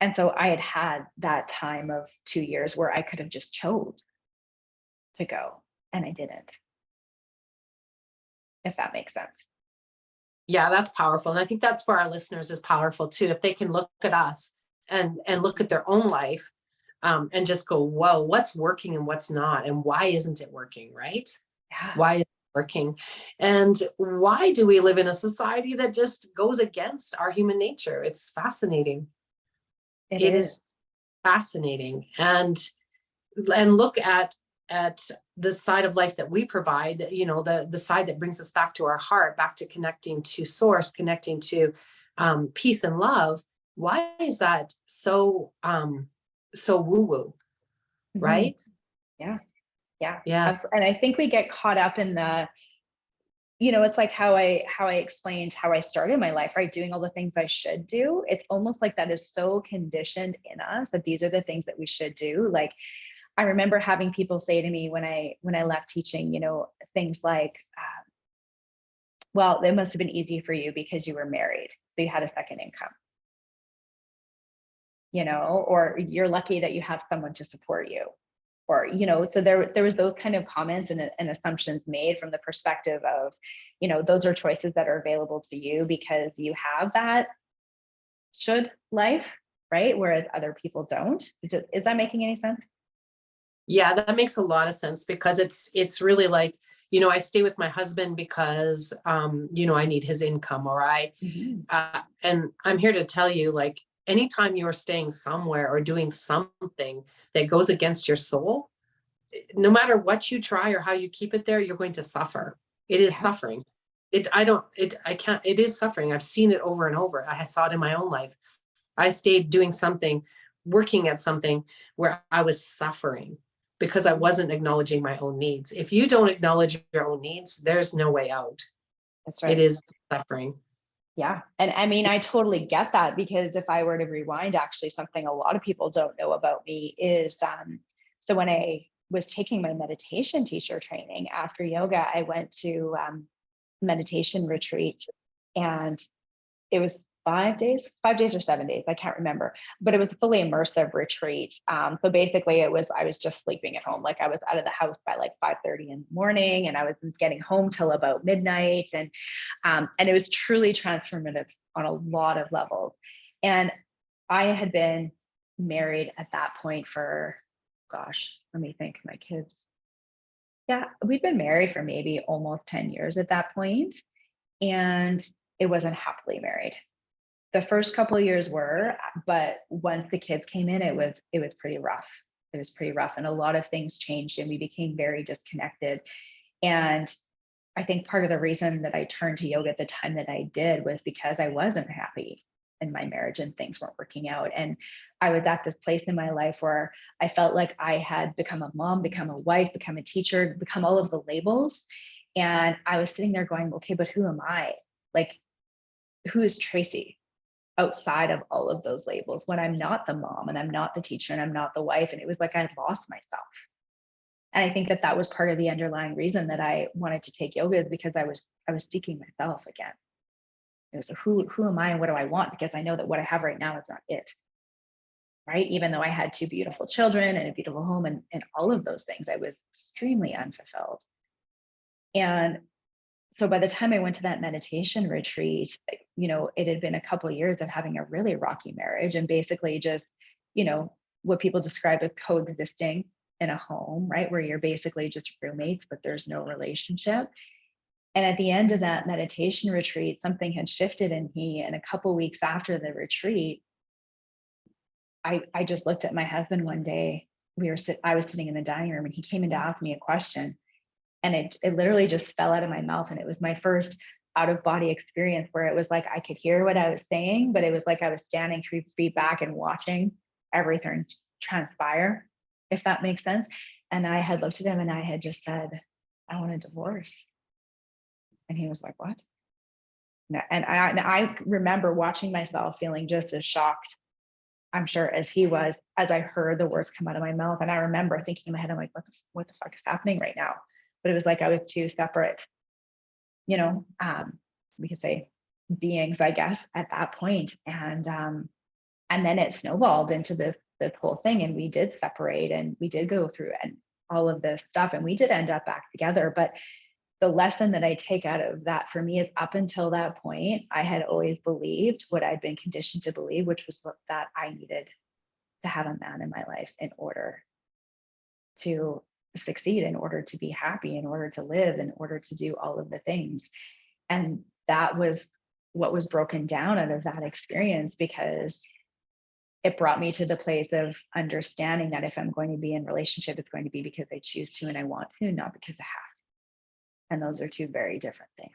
Speaker 1: And so I had that time of 2 years where I could have just chose to go, and I didn't. If that makes sense.
Speaker 2: Yeah, that's powerful. And I think that's for our listeners is powerful too. If they can look at us and look at their own life, and just go, whoa, what's working and what's not, and why isn't it working, right?
Speaker 1: Yeah.
Speaker 2: Why is it working? And why do we live in a society that just goes against our human nature? It's fascinating. It is fascinating. And look at the side of life that we provide, the side that brings us back to our heart, back to connecting to source, connecting to peace and love. Why is that so woo-woo, right?
Speaker 1: Mm-hmm. Yeah.
Speaker 2: Yeah.
Speaker 1: And I think we get caught up in the, it's like how I explained how I started my life, right? Doing all the things I should do. It's almost like that is so conditioned in us that these are the things that we should do. Like, I remember having people say to me when I left teaching, things like, well, it must have been easy for you because you were married, so you had a second income, or you're lucky that you have someone to support you, or, so there was those kind of comments and assumptions made from the perspective of, those are choices that are available to you because you have that should life, right? Whereas other people don't. Is that making any sense?
Speaker 2: Yeah, that makes a lot of sense, because it's really like, I stay with my husband because, I need his income, or and I'm here to tell you, like, anytime you're staying somewhere or doing something that goes against your soul, no matter what you try or how you keep it there, you're going to suffer. It is suffering. It is suffering. I've seen it over and over. I saw it in my own life. I stayed doing something, working at something where I was suffering because I wasn't acknowledging my own needs. If you don't acknowledge your own needs, there's no way out.
Speaker 1: That's right.
Speaker 2: It is suffering.
Speaker 1: Yeah. And I mean, I totally get that, because if I were to rewind, actually, something a lot of people don't know about me is, so when I was taking my meditation teacher training after yoga, I went to meditation retreat, and it was 5 days or 7 days. I can't remember, but it was a fully immersive retreat. So basically I was just sleeping at home. Like, I was out of the house by like 5:30 in the morning, and I was getting home till about midnight. And it was truly transformative on a lot of levels. And I had been married at that point for, gosh, let me think, my kids. Yeah, we'd been married for maybe almost 10 years at that point, and it wasn't happily married. The first couple of years were, but once the kids came in, it was pretty rough. It was pretty rough, and a lot of things changed, and we became very disconnected. And I think part of the reason that I turned to yoga at the time that I did was because I wasn't happy in my marriage and things weren't working out. And I was at this place in my life where I felt like I had become a mom, become a wife, become a teacher, become all of the labels. And I was sitting there going, okay, but who am I? Like, who is Tracy outside of all of those labels when I'm not the mom and I'm not the teacher and I'm not the wife? And it was like I lost myself. And I think that that was part of the underlying reason that I wanted to take yoga, is because I was seeking myself again. It was who am I and what do I want? Because I know that what I have right now is not it. Right. Even though I had two beautiful children and a beautiful home and all of those things, I was extremely unfulfilled. And so by the time I went to that meditation retreat, it had been a couple of years of having a really rocky marriage, and basically just, what people describe as coexisting in a home, right? Where you're basically just roommates, but there's no relationship. And at the end of that meditation retreat, something had shifted in me. And a couple of weeks after the retreat, I just looked at my husband one day. I was sitting in the dining room, and he came in to ask me a question. And it literally just fell out of my mouth. And it was my first out of body experience, where it was like I could hear what I was saying, but it was like I was standing 3 feet back and watching everything transpire, if that makes sense. And I had looked at him and I had just said, I want a divorce. And he was like, what? And I remember watching myself feeling just as shocked, I'm sure, as he was, as I heard the words come out of my mouth. And I remember thinking in my head, I'm like, what the fuck is happening right now? But it was like I was two separate, we could say beings, I guess, at that point. And then it snowballed into this whole thing, and we did separate, and we did go through and all of this stuff, and we did end up back together. But the lesson that I take out of that for me is, up until that point, I had always believed what I'd been conditioned to believe, which was that I needed to have a man in my life in order to succeed, in order to be happy, in order to live, in order to do all of the things. And that was what was broken down out of that experience, because it brought me to the place of understanding that if I'm going to be in relationship, it's going to be because I choose to and I want to, not because I have to. And those are two very different things.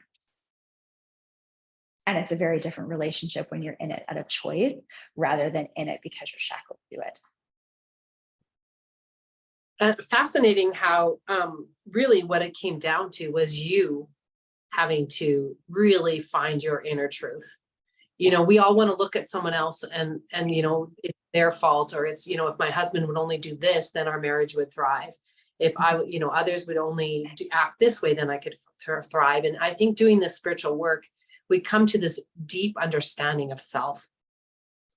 Speaker 1: And it's a very different relationship when you're in it out of choice, rather than in it because you're shackled to it.
Speaker 2: Fascinating how really what it came down to was you having to really find your inner truth. We all want to look at someone else and it's their fault, or it's, if my husband would only do this, then our marriage would thrive. If others would only act this way, then I could thrive. And I think doing this spiritual work, we come to this deep understanding of self.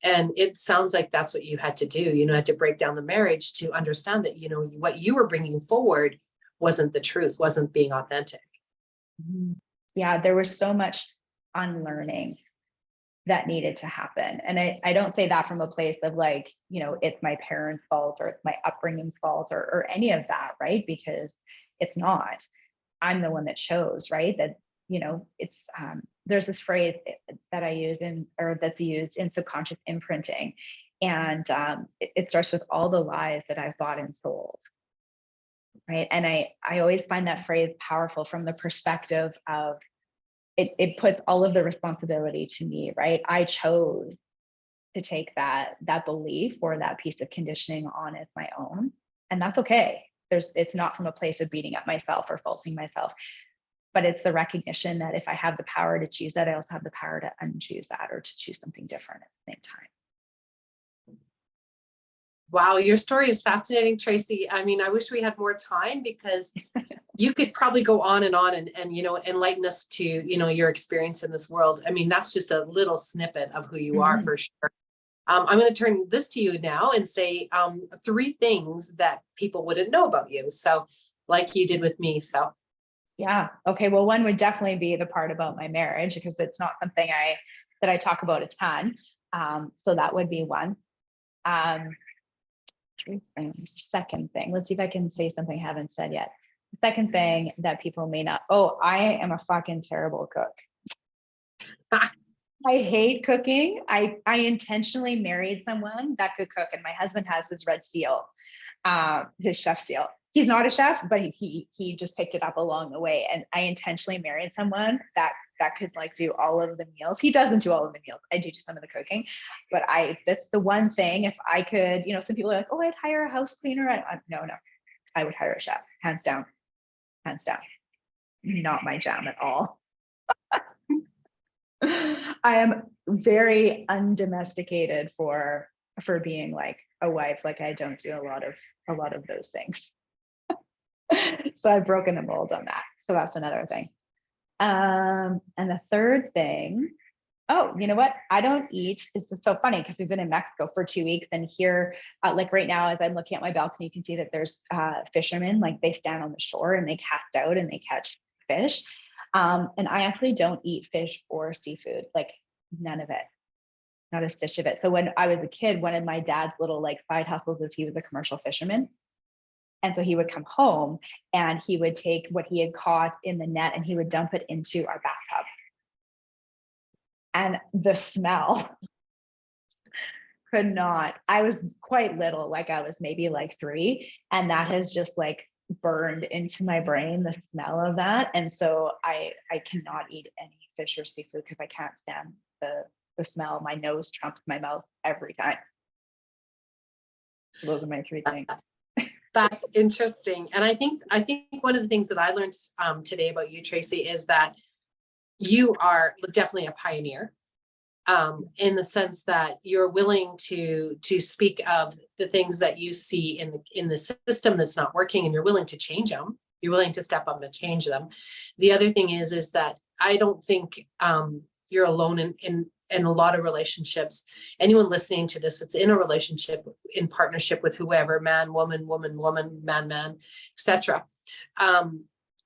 Speaker 2: And it sounds like that's what you had to do. Had to break down the marriage to understand that, what you were bringing forward wasn't the truth, wasn't being authentic.
Speaker 1: Yeah, there was so much unlearning that needed to happen. And I don't say that from a place of like, it's my parents' fault or it's my upbringing's fault or any of that, right? Because it's not. I'm the one that chose, right? That, it's there's this phrase that I use that's used in subconscious imprinting. And it starts with all the lies that I've bought and sold. Right. And I always find that phrase powerful from the perspective of it puts all of the responsibility to me, right? I chose to take that belief or that piece of conditioning on as my own. And that's okay. It's not from a place of beating up myself or faulting myself, but it's the recognition that if I have the power to choose that, I also have the power to unchoose that or to choose something different at the same time.
Speaker 2: Wow, your story is fascinating, Tracy. I mean, I wish we had more time, because you could probably go on and enlighten us to, your experience in this world. I mean, that's just a little snippet of who you are, for sure. I'm going to turn this to you now and say 3 things that people wouldn't know about you. So like you did with me. So.
Speaker 1: Yeah. Okay. Well, one would definitely be the part about my marriage, because it's not something that I talk about a ton. So that would be one. 3 things. Second thing, let's see if I can say something I haven't said yet. The second thing that people may not, I am a fucking terrible cook. I hate cooking. I intentionally married someone that could cook, and my husband has his red seal, his chef seal. He's not a chef, but he just picked it up along the way. And I intentionally married someone that could like do all of the meals. He doesn't do all of the meals. I do some of the cooking, but that's the one thing. If I could, some people are like, I'd hire a house cleaner. No, I would hire a chef, hands down, not my jam at all. I am very undomesticated for being like a wife. Like I don't do a lot of those things. So I've broken the mold on that. So that's another thing. And the third thing, oh, you know what? I don't eat. It's just so funny because we've been in Mexico for 2 weeks, and here, like right now, as I'm looking at my balcony, you can see that there's fishermen, like they stand on the shore and they cast out and they catch fish. And I actually don't eat fish or seafood, like none of it, not a stitch of it. So when I was a kid, one of my dad's little like side hustles was he was a commercial fisherman. And so he would come home and he would take what he had caught in the net and he would dump it into our bathtub. And the smell could not, I was quite little, like I was maybe like 3. And that has just like burned into my brain, the smell of that. And so I cannot eat any fish or seafood because I can't stand the smell. My nose trumps my mouth every time. So those are my 3 things.
Speaker 2: That's interesting. And I think one of the things that I learned today about you, Tracy, is that you are definitely a pioneer, in the sense that you're willing to speak of the things that you see in the system that's not working, and you're willing to change them. You're willing to step up and change them. The other thing is that I don't think you're alone in a lot of relationships. Anyone listening to this, it's in a relationship, in partnership with whoever, man, woman, woman, woman, man, etc.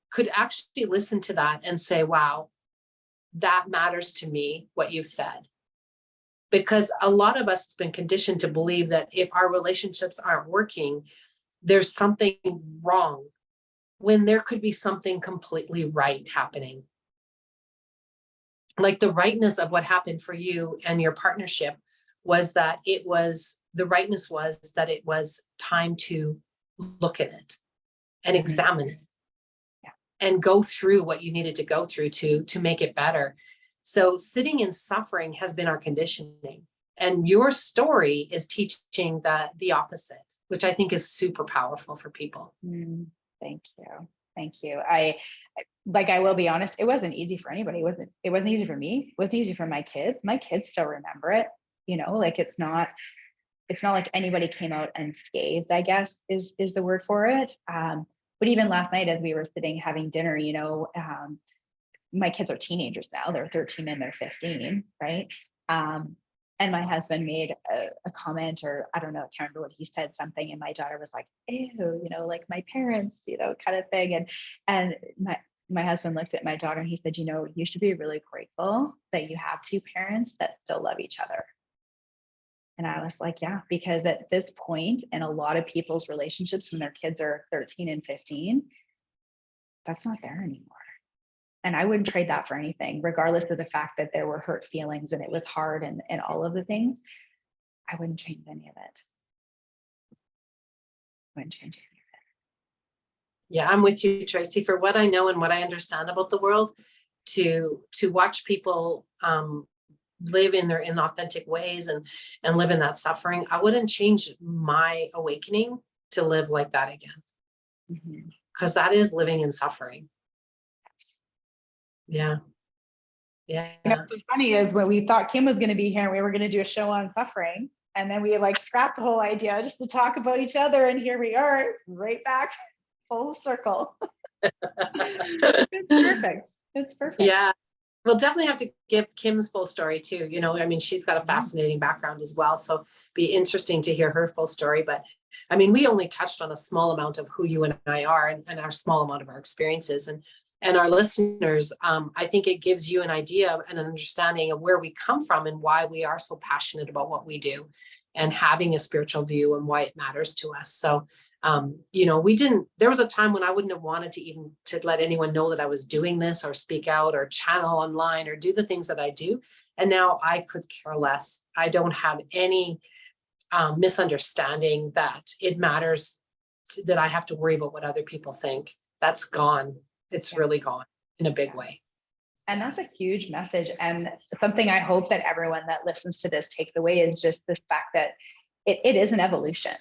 Speaker 2: Could actually listen to that and say, wow, that matters to me, what you've said. Because a lot of us have been conditioned to believe that if our relationships aren't working, there's something wrong, when there could be something completely right happening. Like the rightness of what happened for you and your partnership was that the rightness was that it was time to look at it and examine it, and go through what you needed to go through to make it better. So sitting in suffering has been our conditioning, and your story is teaching the opposite, which I think is super powerful for people.
Speaker 1: Thank you. Thank you. I will be honest, it wasn't easy for anybody. It wasn't easy for me. It wasn't easy for my kids. My kids still remember it, like it's not like anybody came out unscathed, I guess is the word for it. But even last night, as we were sitting having dinner, my kids are teenagers now. They're 13 and they're 15, right? And my husband made a comment, or I don't know, I can't remember what he said, something, and my daughter was like, ew, like my parents, kind of thing. And my husband looked at my daughter and he said, you should be really grateful that you have 2 parents that still love each other. And I was like, yeah, because at this point in a lot of people's relationships, when their kids are 13 and 15, that's not there anymore. And I wouldn't trade that for anything, regardless of the fact that there were hurt feelings and it was hard and all of the things. I wouldn't change any of it. Wouldn't change any of it.
Speaker 2: Yeah, I'm with you, Tracy. For what I know and what I understand about the world, to watch people live in their inauthentic ways and live in that suffering, I wouldn't change my awakening to live like that again, because that is living in suffering. Yeah.
Speaker 1: What's so funny is when we thought Kim was going to be here and we were going to do a show on suffering, and then we scrapped the whole idea just to talk about each other, and here we are, right back full circle. It's perfect. It's perfect.
Speaker 2: Yeah. We'll definitely have to give Kim's full story too. She's got a fascinating background as well. So be interesting to hear her full story. But we only touched on a small amount of who you and I are, and our small amount of our experiences. And our listeners, I think it gives you an idea and an understanding of where we come from and why we are so passionate about what we do, and having a spiritual view and why it matters to us. So, there was a time when I wouldn't have wanted to let anyone know that I was doing this, or speak out, or channel online, or do the things that I do. And now I could care less. I don't have any misunderstanding that it matters, that I have to worry about what other people think. That's gone. It's really gone in a big way.
Speaker 1: And that's a huge message. And something I hope that everyone that listens to this takes away is just the fact that it is an evolution,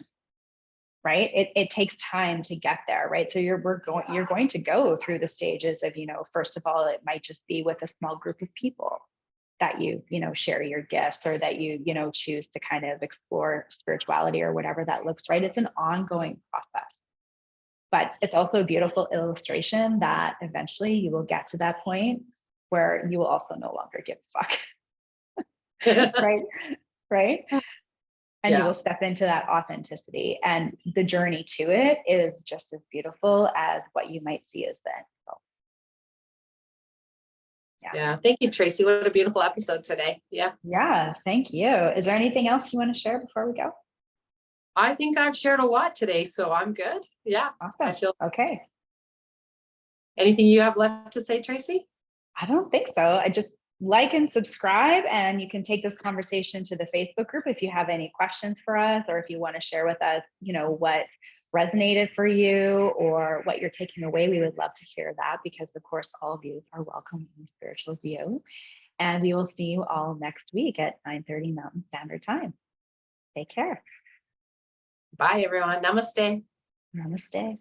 Speaker 1: right? It takes time to get there, right? So you're going to go through the stages of, first of all, it might just be with a small group of people that you share your gifts, or that you choose to kind of explore spirituality or whatever that looks, right? It's an ongoing process. But it's also a beautiful illustration that eventually you will get to that point where you will also no longer give a fuck. Right? Right? And you
Speaker 2: Yeah.
Speaker 1: will step into that authenticity. And the journey to it is just as beautiful as what you might see as the end result.
Speaker 2: Yeah. Thank you, Tracy. What a beautiful episode today. Yeah.
Speaker 1: Yeah. Thank you. Is there anything else you want to share before we go?
Speaker 2: I think I've shared a lot today, so I'm good. Yeah.
Speaker 1: Awesome.
Speaker 2: I feel
Speaker 1: okay.
Speaker 2: Anything you have left to say, Tracy?
Speaker 1: I don't think so. I just like and subscribe, and you can take this conversation to the Facebook group if you have any questions for us, or if you want to share with us, what resonated for you or what you're taking away. We would love to hear that, because of course, all views are welcome in the Spiritual View. And we will see you all next week at 9:30 Mountain Standard Time. Take care.
Speaker 2: Bye, everyone. Namaste.
Speaker 1: Namaste.